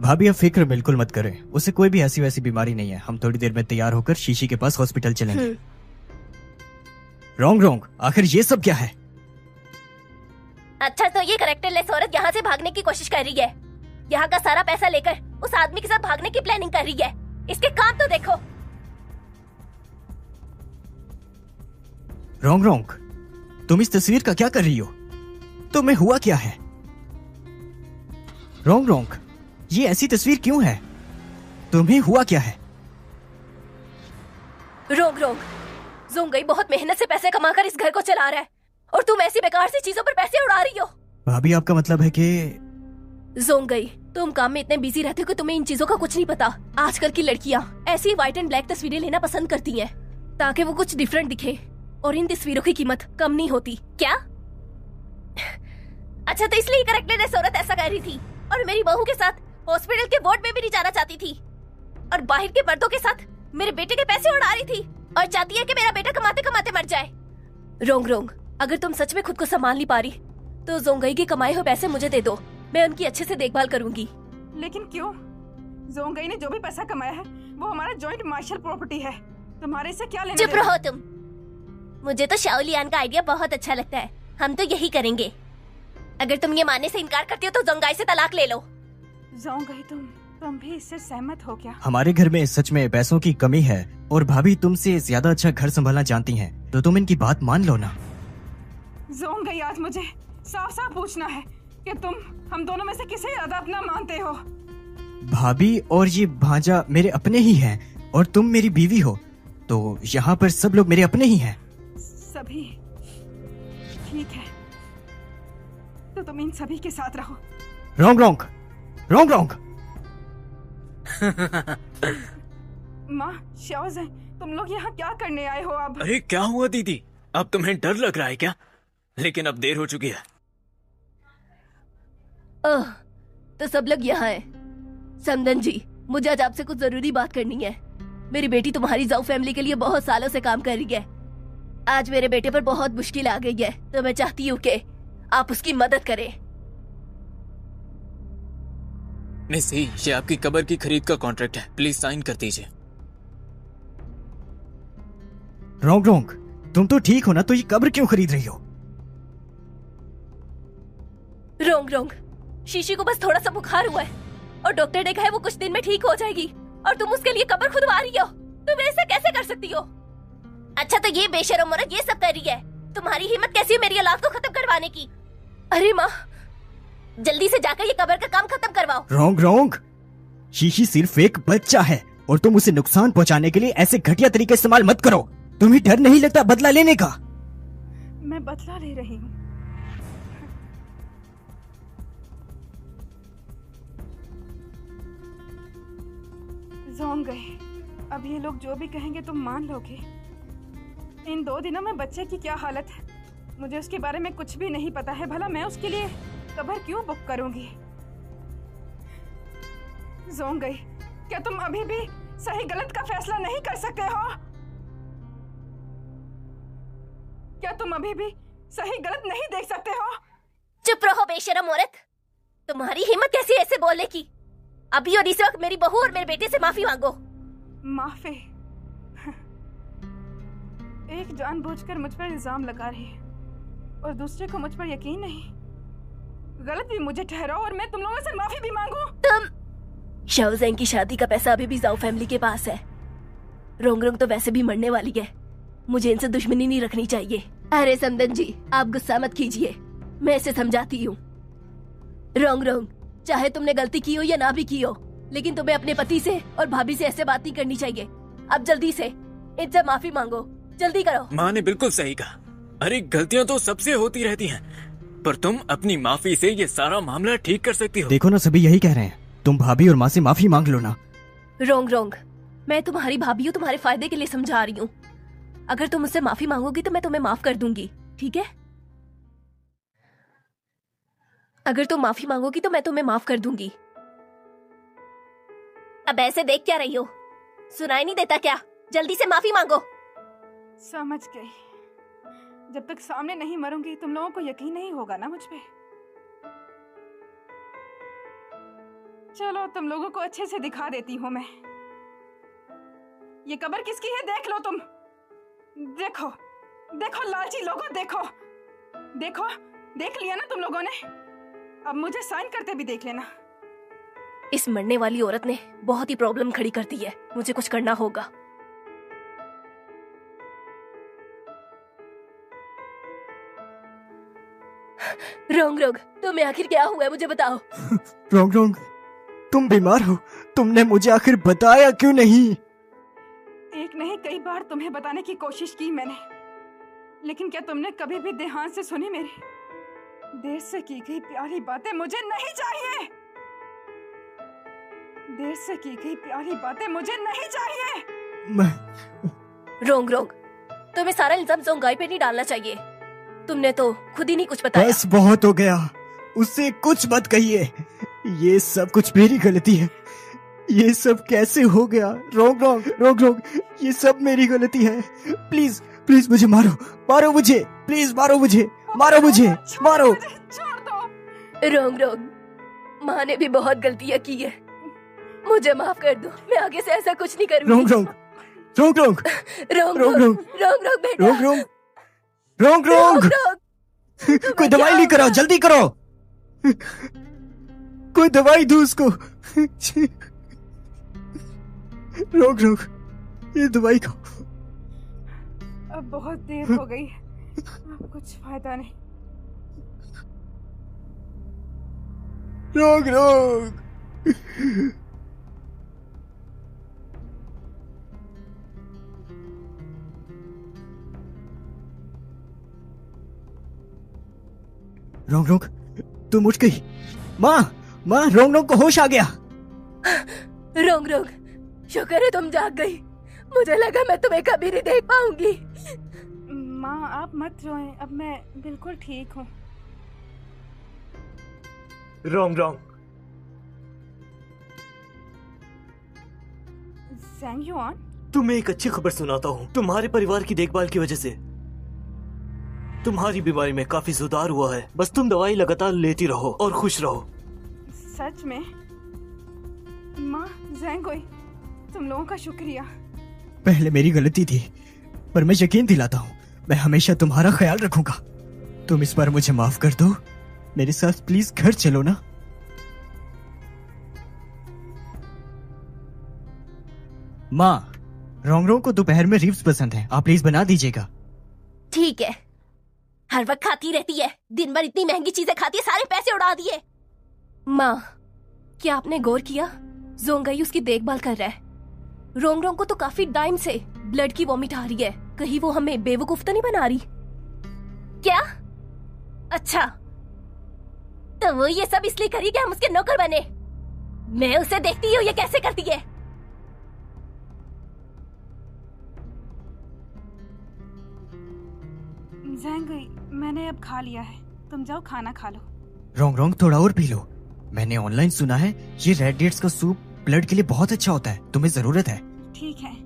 भाभी आप फिक्र बिल्कुल मत करें, उसे कोई भी ऐसी वैसी बीमारी नहीं है। हम थोड़ी देर में तैयार होकर शीशी के पास हॉस्पिटल चलेंगे। रॉन्ग रॉन्ग, आखिर ये सब क्या है? अच्छा, तो ये कैरेक्टरलेस औरत यहाँ से भागने की कोशिश कर रही है। यहाँ का सारा पैसा लेकर उस आदमी के साथ भागने की प्लानिंग कर रही है। इसके काम तो देखो। रॉन्ग रॉन्ग, तुम इस तस्वीर का क्या कर रही हो? तुम्हें हुआ क्या है? रॉन्ग रॉन्ग, ये ऐसी तस्वीर क्यों है? तुम्हें हुआ क्या है? रोंग रोंग, जोंगई बहुत मेहनत से पैसे कमाकर इस घर को चला रहा है और तुम ऐसी बेकार सी चीजों पर पैसे उड़ा रही हो। भाभी आपका मतलब है कि जोंगई, तुम काम में इतने बिजी रहते हो कि तुम्हें इन चीजों का कुछ नहीं पता। आजकल की लड़कियां ऐसी व्हाइट एंड ब्लैक तस्वीरें लेना पसंद करती हैं ताकि वो कुछ डिफरेंट दिखे, और इन तस्वीरों की कीमत कम नहीं होती क्या? अच्छा, तो इसलिए कैरेक्टरलेस औरत ऐसा कह रही थी और मेरी बहू के साथ हॉस्पिटल के वार्ड में भी नहीं जाना चाहती थी और बाहर के मर्दों के साथ मेरे बेटे के पैसे उड़ा रही थी और चाहती है कि मेरा बेटा कमाते कमाते मर जाए। रोंग रोंग, अगर तुम सच में खुद को संभाल नहीं पा रही तो जोंगई के कमाए हुए पैसे मुझे दे दो, मैं उनकी अच्छे से देखभाल करूंगी। लेकिन क्यों? जोंगई ने जो भी पैसा कमाया है वो हमारा जॉइंट मार्शल प्रॉपर्टी है। तुम्हारे से क्या लेना? चुप रहो तुम। मुझे तो शाओलियान का आइडिया बहुत अच्छा लगता है। हम तो यही करेंगे। अगर तुम ये मानने से इनकार करती हो तो जोंगाई से तलाक ले लो। जोंगई, तुम भी इससे सहमत हो क्या? हमारे घर में सच में पैसों की कमी है और भाभी तुमसे ज्यादा अच्छा घर संभालना जानती हैं, तो तुम इनकी बात मान लो ना। जोंगई, आज मुझे साफ साफ पूछना है कि तुम हम दोनों में से किसे ज्यादा अपना मानते हो? भाभी और ये भांजा मेरे अपने ही हैं और तुम मेरी बीवी हो, तो यहाँ पर सब लोग मेरे अपने ही हैं। सभी ठीक है, तो तुम इन सभी के साथ रहो। Wrong wrong, wrong wrong. माँ, शाओज़ेन, तुम लोग यहाँ क्या करने आए हो? अब अरे क्या हुआ दीदी, अब तुम्हें डर लग रहा है क्या? लेकिन अब देर हो चुकी है। ओह, तो सब लोग यहाँ हैं। समदन जी, मुझे आज आपसे कुछ जरूरी बात करनी है। मेरी बेटी तुम्हारी जाऊ फैमिली के लिए बहुत सालों से काम कर रही है। आज मेरे बेटे पर बहुत मुश्किल आ गई है, तो मैं चाहती हूँ कि आप उसकी मदद करें। मिसी, ये आपकी कब्र की खरीद का कॉन्ट्रैक्ट है, प्लीज साइन कर दीजिए। रॉन्ग रॉन्ग, तुम तो ठीक हो ना, तो ये कब्र क्यों खरीद रही हो? रोंग रोंग, शीशी को बस थोड़ा सा बुखार हुआ है और डॉक्टर ने कहा है वो कुछ दिन में ठीक हो जाएगी और तुम उसके लिए कब्र खुदवा रही हो। तुम ऐसा कैसे कर सकती हो? अच्छा, तो ये बेशरम औरत ये सब कर रही है। तुम्हारी हिम्मत कैसी है मेरी औलाद को खत्म करवाने की? अरे माँ, जल्दी से जाकर ये कब्र का काम खत्म करवाओ। रॉन्ग रॉन्ग, शीशी सिर्फ एक बच्चा है और तुम उसे नुकसान पहुंचाने के लिए ऐसे घटिया तरीके इस्तेमाल मत करो। तुम्हें डर नहीं लगता बदला लेने का? मैं बदला ले रही हूँ। जोंगई, अब ये लोग जो भी कहेंगे तुम मान लोगे? इन 2 दिनों में बच्चे की क्या हालत है, मुझे उसके बारे में कुछ भी नहीं पता है। भला मैं उसके लिए कब्र क्यों बुक करूंगी? जोंगई, क्या तुम अभी भी सही गलत का फैसला नहीं कर सकते हो? क्या तुम अभी भी सही गलत नहीं देख सकते हो? चुप रहो बेशरम औरत। तुम्हारी हिम्मत कैसी है ऐसे बोलने की? अभी और इस वक्त मेरी बहू और मेरे बेटे से माफी मांगो। माफी? एक जानबूझकर मुझ पर इल्जाम लगा रही है और दूसरे को मुझ पर यकीन नहीं। गलत भी मुझे ठहराओ और मैं तुम लोगों से माफी भी मांगू। तुम शाओज़ेन की शादी का पैसा अभी भी जाओ फैमिली के पास है। रोंग रोंग तो वैसे भी मरने वाली है, मुझे इनसे दुश्मनी नहीं रखनी चाहिए। अरे समदन जी, आप गुस्सा मत कीजिए, मैं इसे समझाती हूँ। रोंग रोंग, चाहे तुमने गलती की हो या ना भी की हो, लेकिन तुम्हें अपने पति से और भाभी से ऐसे बात नहीं करनी चाहिए। अब जल्दी से इनसे माफी मांगो, जल्दी करो। माँ ने बिल्कुल सही कहा। अरे गलतियाँ तो सबसे होती रहती हैं, पर तुम अपनी माफी से ये सारा मामला ठीक कर सकती हो। देखो ना, सभी यही कह रहे हैं, तुम भाभी और माँ से माफी मांग लो ना। रोंग रोंग, मैं तुम्हारी भाभी हूँ, तुम्हारे फायदे के लिए समझा रही हूँ। अगर तुम मुझसे माफी मांगोगी तो मैं तुम्हें माफ कर दूंगी, ठीक है? अगर तुम माफी मांगोगी तो मैं तुम्हें माफ कर दूंगी। अब ऐसे देख क्या रही हो? सुनाई नहीं देता क्या? जल्दी से माफी मांगो। समझ गई। जब तक सामने नहीं मरूंगी तुम लोगों को यकीन नहीं होगा ना मुझ पे। चलो तुम लोगों को अच्छे से दिखा देती हूँ मैं। ये कब्र किसकी है देख लो तुम। देखो देखो लालची लोगों, देखो देखो, देख लिया ना तुम लोगों ने। अब मुझे साइन करते भी देख लेना। इस मरने वाली औरत ने बहुत ही प्रॉब्लम खड़ी कर दी है। मुझे कुछ करना होगा। रोंग रोंग, तुम्हें आखिर क्या हुआ है मुझे बताओ। रोंग रोंग, तुम बीमार हो। तुमने मुझे आखिर बताया क्यों नहीं? एक नहीं कई बार तुम्हें बताने की कोशिश की मैंने, लेकिन क्या तुमने कभी भी ध्यान से सुनी मेरी? देर से की गई प्यारी बातें मुझे नहीं चाहिए। देर से की गई प्यारी बातें मुझे नहीं चाहिए। रोंग रोंग, तुम्हें सारा इल्जाम जोंगाई पे नहीं डालना चाहिए। तुमने तो खुद ही नहीं कुछ बताया। बस बहुत हो गया, उससे कुछ मत कहिए। ये सब कुछ मेरी गलती है। ये सब कैसे हो गया? रोंग रोंग रोंग रोंग, ये सब मेरी गलती है। प्लीज प्लीज मुझे मारो, मारो मुझे, प्लीज मारो मुझे, मारो मुझे, मारो। रोंग रोंग, माँ ने भी बहुत गलतियाँ की है। मुझे माफ कर दो, मैं आगे से ऐसा कुछ नहीं करूँगी। रोंग रोंग रोंग रोंग रोंग रोंग रोंग रोंग रोंग बेटा, रोंग रोंग रोंग रोंग, कोई दवाई लेकर आओ, जल्दी करो। कोई दवाई दो उसको। रोंग रोंग, ये दवाई खाओ। अब बहुत देर हो गई, अब कुछ फायदा नहीं। रोंग रोंग, रोंग रोंग, तुम उठ गई। माँ माँ, रोंग रोंग को होश आ गया। रोंग रोंग, शुक्र है तुम जाग गई। मुझे लगा मैं तुम्हें कभी नहीं देख पाऊंगी। माँ आप मत रोएं, अब मैं बिल्कुल ठीक हूँ। रोंग रोंग, ज़ैंग युआन, तुम्हें एक अच्छी खबर सुनाता हूँ। तुम्हारे परिवार की देखभाल की वजह से तुम्हारी बीमारी में काफी सुधार हुआ है। बस तुम दवाई लगातार लेती रहो और खुश रहो। सच में? माँ, ज़ैंगोई, तुम लोगों का शुक्रिया। पहले मेरी गलती थी, पर मैं यकीन दिलाता हूँ मैं हमेशा तुम्हारा ख्याल रखूंगा। तुम इस बार मुझे माफ कर दो। मेरे साथ प्लीज घर चलो ना। माँ, रोंग रोंग को दोपहर में रिब्स पसंद है, आप प्लीज बना दीजिएगा। ठीक है। हर वक्त खाती रहती है, दिन भर इतनी महंगी चीजें खाती है, सारे पैसे उड़ा दिए। माँ, क्या आपने गौर किया? जोंगाई उसकी देखभाल कर रहा है। रोंग रोंग को तो काफी टाइम से ब्लड की वॉमिट आ रही है। कहीं वो हमें बेवकूफ तो नहीं बना रही? क्या? अच्छा, तो वो ये सब इसलिए करी कि हम उसके नौकर बने। मैं उसे देखती हूँ ये कैसे करती है। ज़ैंगोई, मैंने अब खा लिया है, तुम जाओ खाना खा लो। रोंग रोंग, थोड़ा और पी लो। मैंने ऑनलाइन सुना है ये रेड डेट्स का सूप ब्लड के लिए बहुत अच्छा होता है, तुम्हें जरूरत है। ठीक है।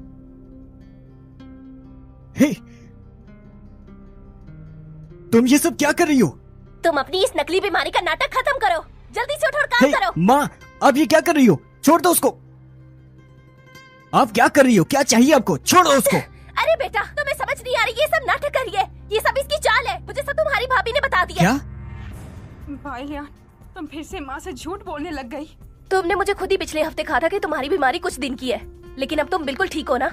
हे, तुम ये सब क्या कर रही हो? तुम अपनी इस नकली बीमारी का नाटक खत्म करो। जल्दी से उठो और काम करो। माँ, आप ये क्या कर रही हो? छोड़ दो उसको। आप क्या कर रही हो? क्या चाहिए आपको? छोड़ो उसको। अरे बेटा, तुम्हें समझ नहीं आ रही, ये सब नाटक कर रही है। ये सब इसकी चाल है। मुझे सब तुम्हारी भाभी ने बता दिया। क्या? बाइलियान, तुम फिर से माँ से झूठ बोलने लग गई। तुमने मुझे खुद ही पिछले हफ्ते कहा था कि तुम्हारी बीमारी कुछ दिन की है, लेकिन अब तुम बिल्कुल ठीक हो ना?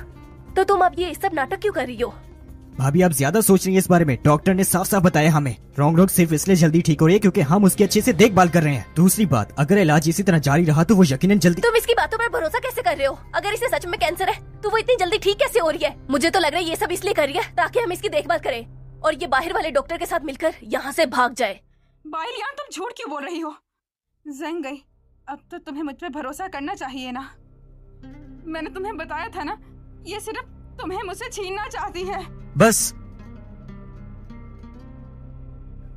तो तुम अब ये सब नाटक क्यों कर रही हो? भाभी, आप ज्यादा सोच रही हैं इस बारे में। डॉक्टर ने साफ साफ बताया हमें रोंग रोंग सिर्फ इसलिए जल्दी ठीक हो रही है क्योंकि हम उसकी अच्छे से देखभाल कर रहे हैं। दूसरी बात, अगर इलाज इसी तरह जारी रहा तो वो यकीनन जल्दी। तुम इसकी बातों पर भरोसा कैसे कर रहे हो? अगर इसे सच में कैंसर है तो वो इतनी जल्दी ठीक कैसे हो रही है? मुझे तो लग रहा है ये सब इसलिए कर रही है ताकि हम इसकी देखभाल करें और ये बाहर वाले डॉक्टर के साथ मिलकर यहाँ से भाग जाए। बाइलियान, तुम झूठ क्यों बोल रही हो? ज़ैंगोई, अब तो तुम्हें मुझ पे भरोसा करना चाहिए ना। मैंने तुम्हें बताया था ना, ये सिर्फ तुम्हें मुझसे छीनना चाहती है। बस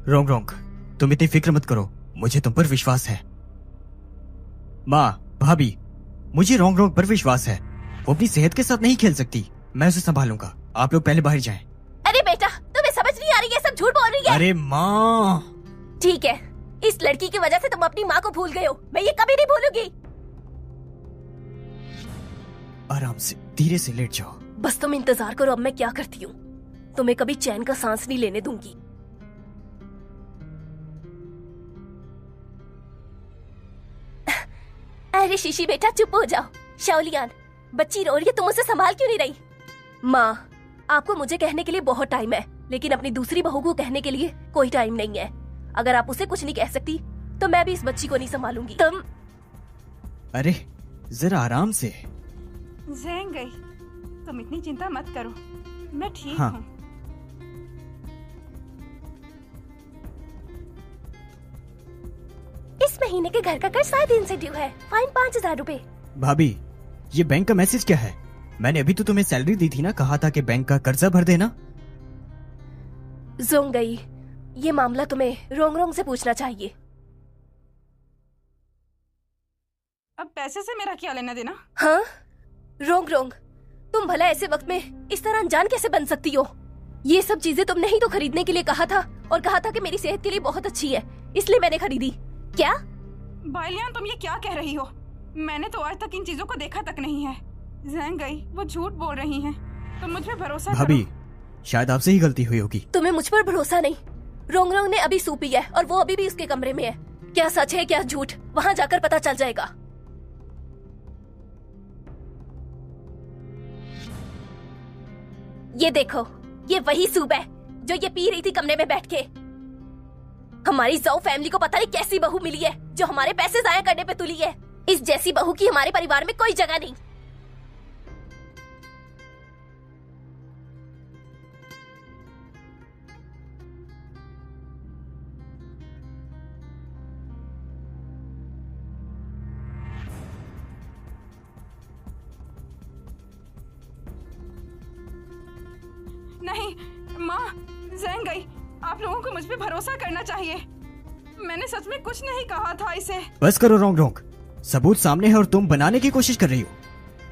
रोंग रोंग, तुम इतनी फिक्र मत करो, मुझे तुम पर विश्वास है। माँ, भाभी, मुझे रोंग रोंग पर विश्वास है। वो अपनी सेहत के साथ नहीं खेल सकती, मैं उसे संभालूंगा। आप लोग पहले बाहर जाएं। अरे बेटा, तुम्हें समझ नहीं आ रही है, सब झूठ बोल रही है। अरे माँ। ठीक है, इस लड़की की वजह से तुम अपनी माँ को भूल गए हो, मैं ये कभी नहीं भूलूंगी। आराम से, धीरे से लेट जाओ। बस तुम इंतजार करो, अब मैं क्या करती हूँ। तुम्हें कभी चैन का सांस नहीं लेने दूंगी। अरे शीशी बेटा, चुप हो जाओ। शाओलियान, बच्ची रो रही है, तुम उसे संभाल क्यों नहीं रही? माँ, आपको मुझे कहने के लिए बहुत टाइम है, लेकिन अपनी दूसरी बहू को कहने के लिए कोई टाइम नहीं है। अगर आप उसे कुछ नहीं कह सकती, तो मैं भी इस बच्ची को नहीं संभालूंगी। तुम अरे जरा आराम से। ज़ेंग गई, तुम इतनी चिंता मत करो, मैं ठीक हाँ। हूँ। इस महीने के घर का कर्ज 7 दिन से ड्यू है, फाइन 5000 रुपए। भाभी, ये बैंक का मैसेज क्या है? मैंने अभी तो तुम्हें सैलरी दी थी ना, कहा था कि बैंक का कर्जा भर देना। जोंग गई, ये मामला तुम्हें रोंग रोंग से पूछना चाहिए। अब पैसे से मेरा क्या लेना देना? हाँ रोंग रोंग, तुम भला ऐसे वक्त में इस तरह अनजान कैसे बन सकती हो? ये सब चीजें तुमने ही तो खरीदने के लिए कहा था, और कहा था कि मेरी सेहत के लिए बहुत अच्छी है, इसलिए मैंने खरीदी। क्या बाइलियान, तुम ये क्या कह रही हो? मैंने तो आज तक इन चीजों को देखा तक नहीं है। ज़ेंग गई, वो झूठ बोल रही हैं। तुम मुझ पे भरोसा भाभी, करो। शायद आपसे ही गलती हुई होगी। तुम्हें मुझ पर भरोसा नहीं? रोंग रोंग ने अभी सूप पिया है और वो अभी भी उसके कमरे में है। क्या सच है क्या झूठ, वहाँ जाकर पता चल जाएगा। ये देखो, ये वही सूप है जो ये पी रही थी कमरे में बैठ के। हमारी ज़ौ फैमिली को पता नहीं कैसी बहू मिली है जो हमारे पैसे जाया करने पे तुली है। इस जैसी बहू की हमारे परिवार में कोई जगह नहीं। नहीं माँ, ज़ेंग गई, आप लोगों को मुझ पे भरोसा करना चाहिए। मैंने सच में कुछ नहीं कहा था इसे। बस करो रोंग रोंग, सबूत सामने है और तुम बनाने की कोशिश कर रही हो।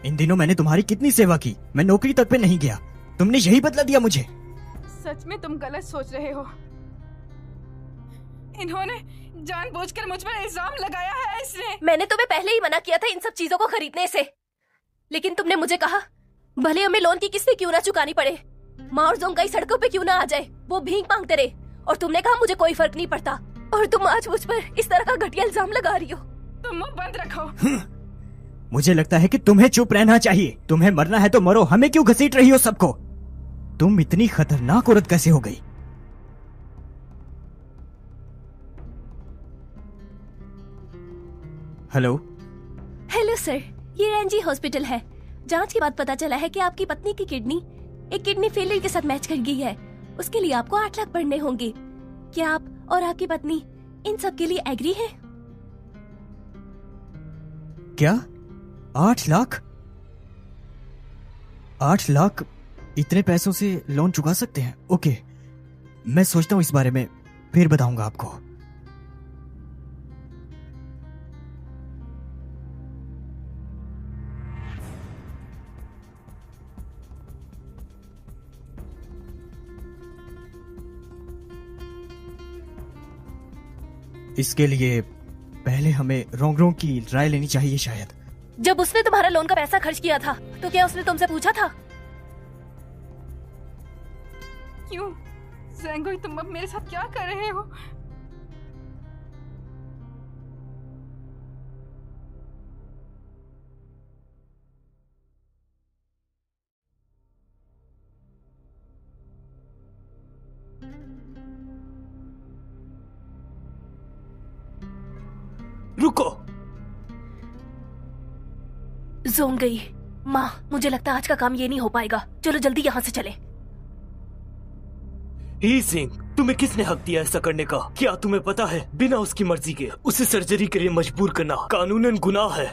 इन दिनों मैंने तुम्हारी कितनी सेवा की, मैं नौकरी तक पे नहीं गया, तुमने यही बदला दिया मुझे। सच में तुम गलत सोच रहे हो। इन्होंने जानबूझकर मुझ पर इल्जाम लगाया है। इसने मैंने तुम्हें पहले ही मना किया था इन सब चीजों को खरीदने से, लेकिन तुमने मुझे कहा भले हमें लोन की किस्तें क्यों ना चुकानी पड़े, माँ और जोंग कई सड़कों पे क्यों ना आ जाए, वो भीख मांगते रहे, और तुमने कहा मुझे कोई फर्क नहीं पड़ता, और तुम आज मुझ पर इस तरह का घटिया इल्जाम लगा रही हो। तुम मुंह बंद रखो। मुझे लगता है कि तुम्हें चुप रहना चाहिए। तुम्हें मरना है तो मरो, हमें क्यों घसीट रही हो सबको? तुम इतनी खतरनाक औरत कैसे हो गई? हेलो। हेलो सर, ये रेंजी हॉस्पिटल है। जांच के बाद पता चला है कि आपकी पत्नी की किडनी एक किडनी फेलियर के साथ मैच कर गई है। उसके लिए आपको 8 लाख पड़ने होंगे। क्या आप और आपकी पत्नी इन सब के लिए एग्री है? क्या 8 लाख? 8 लाख इतने पैसों से लोन चुका सकते हैं? ओके, मैं सोचता हूँ इस बारे में, फिर बताऊंगा आपको। इसके लिए पहले हमें रोंग रोंग की राय लेनी चाहिए शायद। जब उसने तुम्हारा लोन का पैसा खर्च किया था तो क्या उसने तुमसे पूछा था? क्यों ज़ेंग, तुम अब मेरे साथ क्या कर रहे हो? रुको। जोंग गई। माँ, मुझे लगता है आज का काम ये नहीं हो पाएगा, चलो जल्दी यहाँ से चले। ही सिंह, तुम्हें किसने हक दिया ऐसा करने का? क्या तुम्हें पता है बिना उसकी मर्जी के उसे सर्जरी के लिए मजबूर करना कानूनन गुनाह है।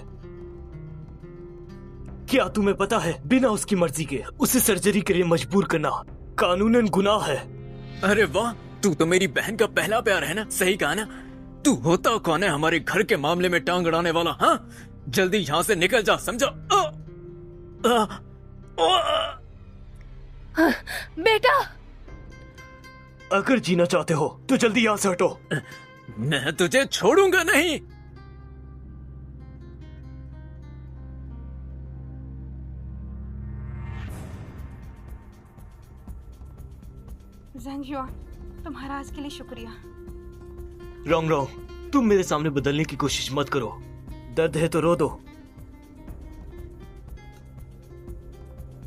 क्या तुम्हें पता है, बिना उसकी मर्जी के उसे सर्जरी के लिए मजबूर करना कानूनन गुनाह है। अरे वाह, तू तो मेरी बहन का पहला प्यार है ना। सही कहा ना। तू होता कौन है हमारे घर के मामले में टांग अड़ाने वाला? हाँ, जल्दी यहाँ से निकल जा, समझा? बेटा, अगर जीना चाहते हो तो जल्दी यहाँ से हटो। मैं तुझे छोड़ूंगा नहीं। ज़ेंग युआन, तुम्हारा आज के लिए शुक्रिया। रोंग रोंग, तुम मेरे सामने बदलने की कोशिश मत करो। दर्द है तो रो दो।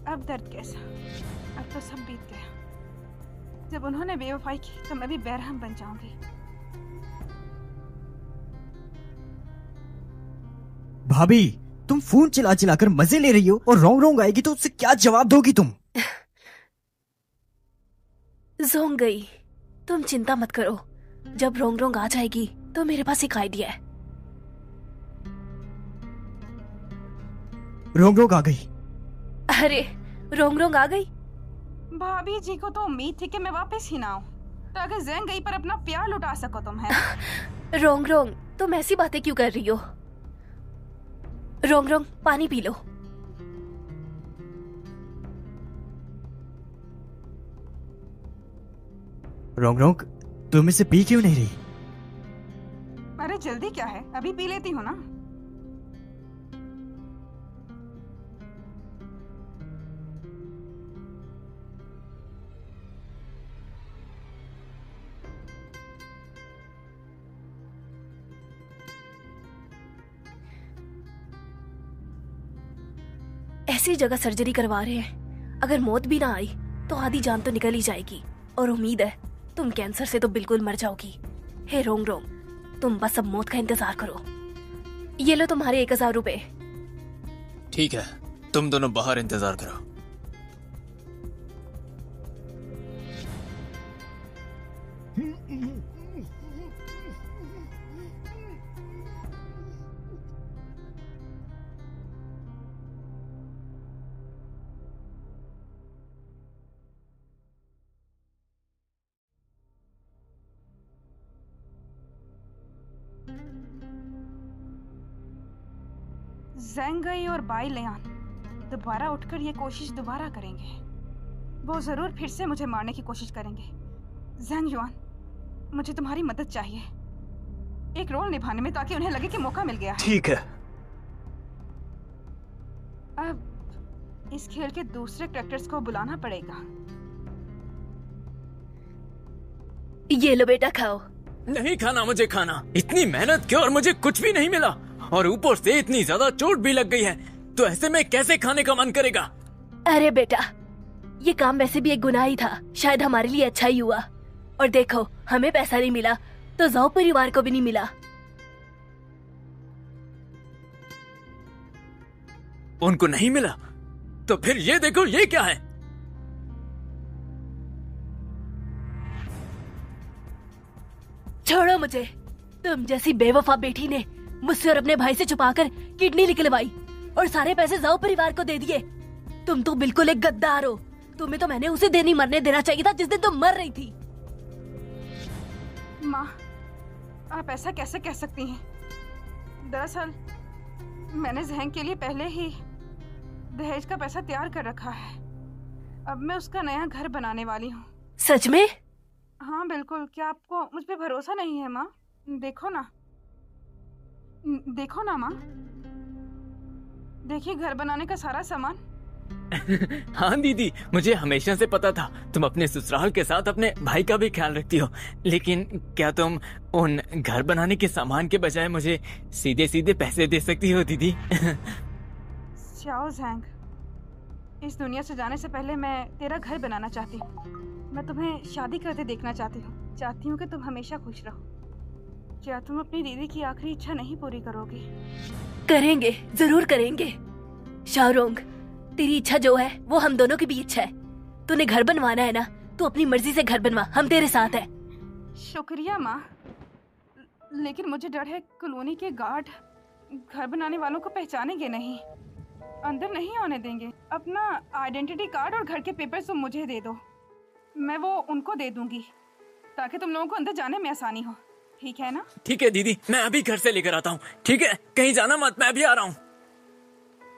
अब दर्द कैसा, अब तो सब बीत गया। जब उन्होंने बेवफाई की तो मैं भी बेरहम बन जाऊंगी। भाभी, तुम फोन चिल्ला चिल्लाकर मजे ले रही हो और रोंग रोंग आएगी तो उससे क्या जवाब दोगी तुम? जोंग गई, तुम चिंता मत करो। जब रोंग रोंग आ जाएगी तो मेरे पास एक आइडिया है। रोंग रोंग आ गई। अरे, रोंग रोंग आ गई? भाभी जी को तो उम्मीद थी कि मैं वापस ही ना आऊं, तो अगर ज़ेंग गई पर अपना प्यार लुटा सको तुम, है? रोंग रोंग, तुम ऐसी बातें क्यों कर रही हो? रोंग रोंग, पानी पी लो। रोंग रोंग, तुम इसे पी क्यों नहीं रही? अरे जल्दी क्या है, अभी पी लेती हूँ ना। ऐसी जगह सर्जरी करवा रहे हैं, अगर मौत भी ना आई तो आधी जान तो निकल ही जाएगी। और उम्मीद है तुम कैंसर से तो बिल्कुल मर जाओगी। हे रोंग रोंग, तुम बस अब मौत का इंतजार करो। ये लो तुम्हारे 1000 रुपए। ठीक है, तुम दोनों बाहर इंतजार करो। ज़ेंग गई और बाई लियान दोबारा उठकर ये कोशिश दोबारा करेंगे। वो जरूर फिर से मुझे मारने की कोशिश करेंगे। ज़ेंग युआन, मुझे तुम्हारी मदद चाहिए एक रोल निभाने में, ताकि उन्हें लगे कि मौका मिल गया है। ठीक है। अब इस खेल के दूसरे कैरेक्टर्स को बुलाना पड़ेगा। ये लो बेटा, खाओ। नहीं खाना मुझे खाना। इतनी मेहनत क्यों और मुझे कुछ भी नहीं मिला, और ऊपर से इतनी ज्यादा चोट भी लग गई है, तो ऐसे में कैसे खाने का मन करेगा? अरे बेटा, ये काम वैसे भी एक गुनाह ही था, शायद हमारे लिए अच्छा ही हुआ। और देखो, हमें पैसा नहीं मिला तो जाओ परिवार को भी नहीं मिला। उनको नहीं मिला तो फिर ये देखो, ये क्या है? छोड़ो मुझे। तुम जैसी बेवफा बेटी ने मुझसे और अपने भाई से छुपाकर किडनी निकलवाई और सारे पैसे जाओ परिवार को दे दिए। तुम तो बिल्कुल एक गद्दार हो। तुम्हें तो मैंने उसे दिन ही मरने देना चाहिए था जिस दिन तुम मर रही थी। माँ, आप ऐसा कैसे कह सकती हैं? दरअसल मैंने ज़ेंग के लिए पहले ही दहेज का पैसा तैयार कर रखा है। अब मैं उसका नया घर बनाने वाली हूँ। सच में? हाँ बिल्कुल। क्या आपको मुझ पे भरोसा नहीं है माँ? देखो ना, देखो ना माँ, देखिए घर बनाने का सारा सामान। हाँ दीदी, मुझे हमेशा से पता था तुम अपने ससुराल के साथ अपने भाई का भी ख्याल रखती हो, लेकिन क्या तुम उन घर बनाने के सामान के बजाय मुझे सीधे सीधे पैसे दे सकती हो दीदी? च्याओ ज़ेंग, इस दुनिया से जाने से पहले मैं तेरा घर बनाना चाहती हूँ। मैं तुम्हें शादी करते देखना चाहती हूँ कि तुम हमेशा खुश रहो। क्या तुम अपनी दीदी की आखिरी इच्छा नहीं पूरी करोगी? करेंगे, जरूर करेंगे। शाओरोंग, तेरी इच्छा जो है वो हम दोनों की भी इच्छा है। तूने घर बनवाना है ना, तू अपनी मर्जी से घर बनवा, हम तेरे साथ है। शुक्रिया माँ, लेकिन मुझे डर है कॉलोनी के गार्ड घर बनाने वालों को पहचानेंगे नहीं। अंदर नहीं आने देंगे। अपना आइडेंटिटी कार्ड और घर के पेपर्स तुम मुझे दे दो, मैं वो उनको दे दूंगी ताकि तुम लोगों को अंदर जाने में आसानी हो। ठीक है ना? ठीक है दीदी, मैं अभी घर से लेकर आता हूँ। ठीक है, कहीं जाना मत, मैं अभी आ रहा हूँ।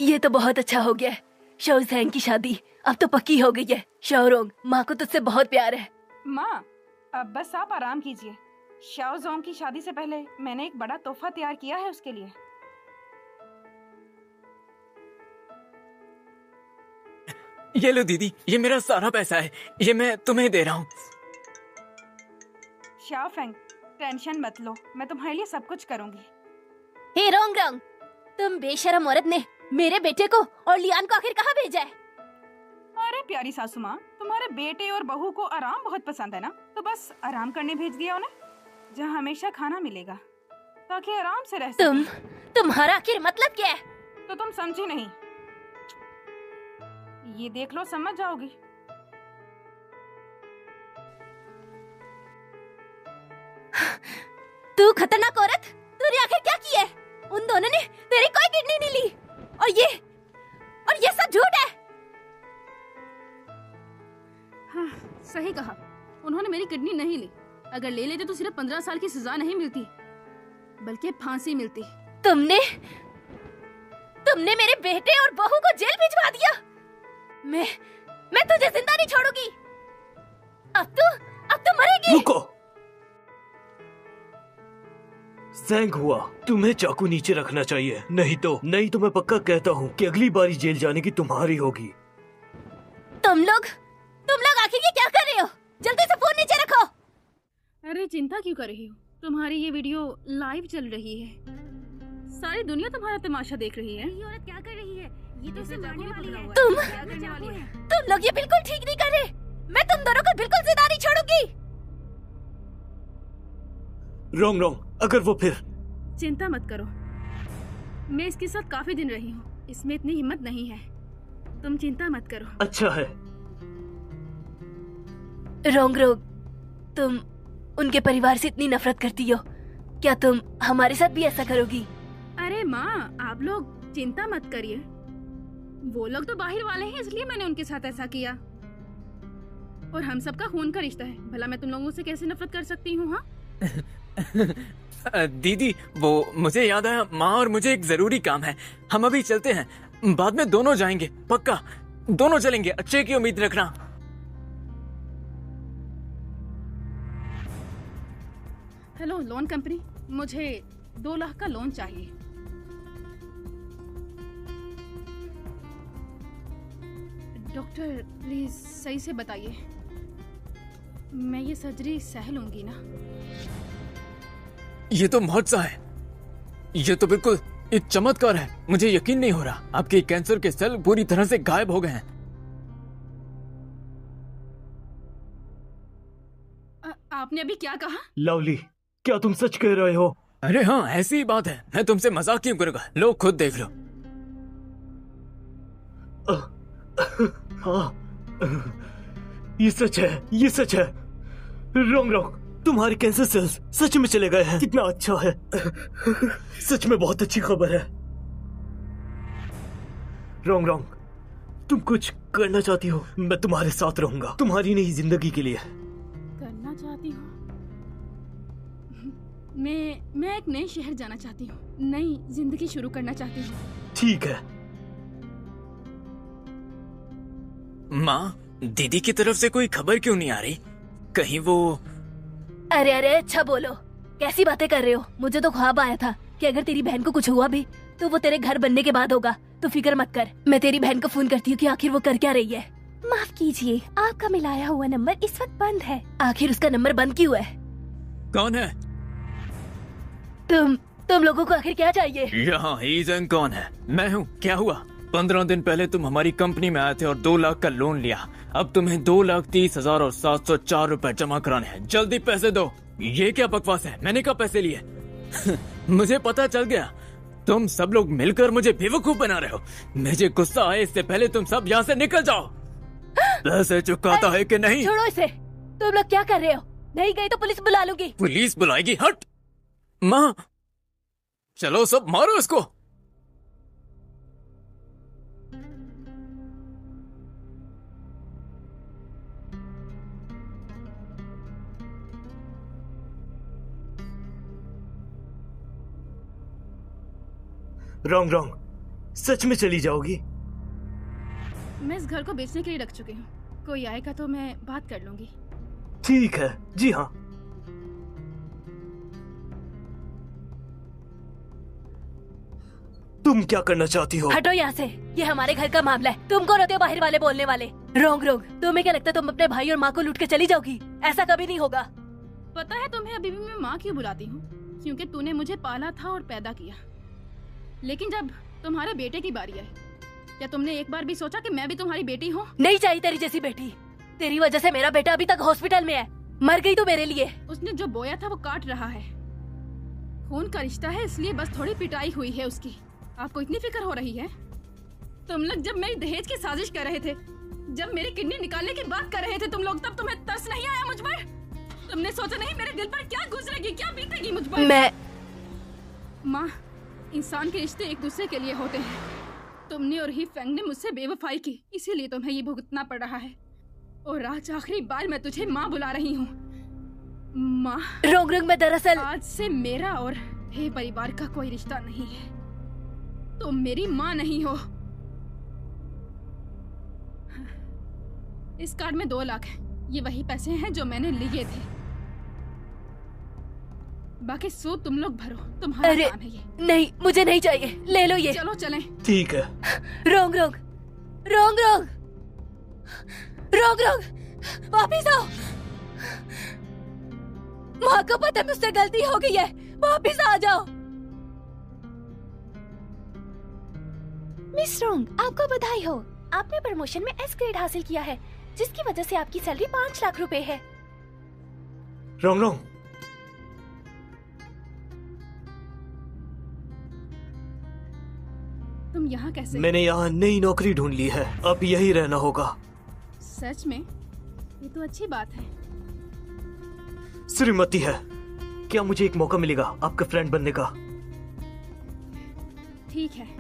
ये तो बहुत अच्छा हो गया। शाओ की शादी अब तो पक्की हो गई है। शाओरोंग, माँ को तुझसे बहुत प्यार है। माँ, अब बस आप आराम कीजिए। शाओ जोंग की शादी से पहले मैंने एक बड़ा तोहफा तैयार किया है उसके लिए। ये लो दीदी, ये मेरा सारा पैसा है, ये मैं तुम्हें दे रहा हूँ। शाओ फेंग, टेंशन मत लो, मैं तुम्हारे लिए सब कुछ करूंगी। हे रोंग रोंग, तुम बेशरम औरत ने मेरे बेटे को और लियान को आखिर कहाँ भेजा है? अरे प्यारी सासू माँ, तुम्हारे बेटे और बहू को आराम बहुत पसंद है ना, तो बस आराम करने भेज दिया उन्हें, जहाँ हमेशा खाना मिलेगा ताकि आराम से रह सकें। तुम्हारा आखिर मतलब क्या है? तो तुम समझी नहीं, ये देख लो, समझ जाओगी। तू खतरनाक औरत, तूने आखिर क्या किया है? उन दोनों ने तेरी कोई किडनी नहीं ली, और ये सब झूठ है। हाँ, सही कहा, उन्होंने मेरी किडनी नहीं ली। अगर ले लेते तो सिर्फ 15 साल की सजा नहीं मिलती, बल्कि फांसी मिलती। तुमने मेरे बेटे और बहू को जेल भिजवा दिया। मैं तुझे जिंदा नहीं छोड़ूंगी। अब तू मरेगी। रुको, सैंग हुआ, तुम्हें चाकू नीचे रखना चाहिए, नहीं तो मैं पक्का कहता हूँ कि अगली बारी जेल जाने की तुम्हारी होगी। तुम लोग आखिर ये क्या कर रहे हो? जल्दी से फोन नीचे रखो। अरे चिंता क्यों कर रही हो? तुम्हारी ये वीडियो लाइव चल रही है, सारी दुनिया तुम्हारा तमाशा देख रही है। ये औरत क्या कर रही है? ये तो इसे मारने वाली है। तुम लोग ये बिल्कुल ठीक नहीं कर रहे। मैं तुम दोनों को बिल्कुल जिंदा नहीं छोड़ूंगी। रोंग, अगर वो फिर... चिंता मत करो, मैं इसके साथ काफी दिन रही हूँ, इसमें इतनी हिम्मत नहीं है, तुम चिंता मत करो। अच्छा है। रोंग, तुम उनके परिवार से इतनी नफरत करती हो, क्या तुम हमारे साथ भी ऐसा करोगी? अरे माँ, आप लोग चिंता मत करिए, वो लोग तो बाहर वाले हैं, इसलिए मैंने उनके साथ ऐसा किया, और हम सबका खून का रिश्ता है, भला मैं तुम लोगों से कैसे नफरत कर सकती हूँ? हाँ दीदी, वो मुझे याद आया, माँ और मुझे एक जरूरी काम है, हम अभी चलते हैं, बाद में दोनों जाएंगे, पक्का दोनों चलेंगे, अच्छे की उम्मीद रखना। हेलो लोन कंपनी, मुझे 2 लाख का लोन चाहिए। डॉक्टर प्लीज सही से बताइए, मैं ये सर्जरी सह लूंगी ना? ये तो मुआवजा है, ये तो बिल्कुल एक चमत्कार है, मुझे यकीन नहीं हो रहा, आपके कैंसर के सेल पूरी तरह से गायब हो गए हैं। आपने अभी क्या कहा? लवली, क्या तुम सच कह रहे हो? अरे हाँ, ऐसी ही बात है, मैं तुमसे मजाक क्यों करूंगा, लो खुद देख लो। हाँ, ये सच है। रोंग, तुम्हारे कैंसर सेल्स सच में चले गए हैं, कितना अच्छा है, सच में बहुत अच्छी खबर है। रोंग, तुम कुछ करना चाहती हो? मैं तुम्हारे साथ रहूंगा, तुम्हारी नई जिंदगी के लिए। करना चाहती हूँ? मैं एक नए शहर जाना चाहती हूँ, नई जिंदगी शुरू करना चाहती हूँ। ठीक है। माँ, दीदी की तरफ से कोई खबर क्यों नहीं आ रही? कहीं वो... अरे अच्छा बोलो, कैसी बातें कर रहे हो? मुझे तो ख्वाब आया था कि अगर तेरी बहन को कुछ हुआ भी तो वो तेरे घर बनने के बाद होगा, तो फिक्र मत कर, मैं तेरी बहन को फोन करती हूँ कि आखिर वो कर क्या रही है। माफ कीजिए, आपका मिलाया हुआ नंबर इस वक्त बंद है। आखिर उसका नंबर बंद क्यों है? कौन है? तुम लोगों को आखिर क्या चाहिए? यहाँ ईजन कौन है? मैं हूँ, क्या हुआ? 15 दिन पहले तुम हमारी कंपनी में आए थे और 2 लाख का लोन लिया, अब तुम्हें 2,30,000 और 704 रुपए जमा कराने हैं, जल्दी पैसे दो। ये क्या बकवास है, मैंने कहा पैसे लिए? मुझे पता चल गया, तुम सब लोग मिलकर मुझे बेवकूफ बना रहे हो। मुझे गुस्सा आए इससे पहले तुम सब यहाँ से निकल जाओ। पैसे चुकाता है कि नहीं? छोड़ो इसे, तुम लोग क्या कर रहे हो? नहीं गई तो पुलिस बुला लूंगी। पुलिस बुलाएगी? हट। माँ, चलो सब मारो इसको। रॉन्ग रॉन्ग, सच में चली जाओगी? मैं इस घर को बेचने के लिए रख चुकी हूँ, कोई आएगा तो मैं बात कर लूंगी। ठीक है, जी हाँ। तुम क्या करना चाहती हो? हटो यहाँ से, ये हमारे घर का मामला है। तुम कौन होते हो बाहर वाले बोलने वाले? रोंग रोंग, तुम्हें क्या लगता है तुम अपने भाई और माँ को लूट के चली जाओगी? ऐसा कभी नहीं होगा। पता है तुम्हें अभी भी मैं माँ क्यों बुलाती हूँ? क्योंकि तूने मुझे पाला था और पैदा किया। लेकिन जब तुम्हारे बेटे की बारी आई, क्या तुमने एक बार भी सोचा कि मैं भी तुम्हारी बेटी हूँ? नहीं चाहिए तेरी जैसी बेटी। तेरी वजह से मेरा बेटा अभी तक हॉस्पिटल में है। मर गई तू मेरे लिए। उसने जो बोया था वो काट रहा है। खून का रिश्ता है, इसलिए बस थोड़ी पिटाई हुई है उसकी। आपको इतनी फिक्र हो रही है? तुम लोग जब मेरी दहेज की साजिश कर रहे थे, जब मेरी किडनी निकालने की बात कर रहे थे तुम लोग, तब तुम्हें तरस नहीं आया मुझ पर? तुमने सोचा नहीं मेरे दिल पर क्या गुजरेगी, क्या बीतेगी मुझ पर? मैं माँ, इंसान के रिश्ते एक दूसरे के लिए होते हैं। तुमने और ही फेंग ने मुझसे बेवफाई की, इसीलिए तुम्हें ये भुगतना पड़ रहा है। और आज आखिरी बार मैं तुझे माँ बुला रही हूँ। माँ, रोंग रोंग, मैं दरअसल आज से मेरा और हे परिवार का कोई रिश्ता नहीं है। तुम मेरी माँ नहीं हो। इस कार्ड में 2 लाख है। ये वही पैसे हैं जो मैंने लिए थे। बाकी सूद तुम लोग भरो, तुम्हारा अरे काम है ये। नहीं, मुझे नहीं चाहिए, ले लो ये। चलो चलें। ठीक है। रोंग रोंग, रोंग रोंग, रोंग रोंग, वापिस आओ। माँ को पता है मुझसे गलती हो गई है, वापिस आ जाओ। मिस रोंग, आपको बधाई हो। आपने प्रमोशन में एस ग्रेड हासिल किया है, जिसकी वजह से आपकी सैलरी 5 लाख रुपए है। रॉन्ग रॉन्ग, तुम यहाँ कैसे? मैंने यहाँ नई नौकरी ढूंढ ली है, अब यही रहना होगा। सच में? ये तो अच्छी बात है। श्रीमती है, क्या मुझे एक मौका मिलेगा आपका फ्रेंड बनने का? ठीक है।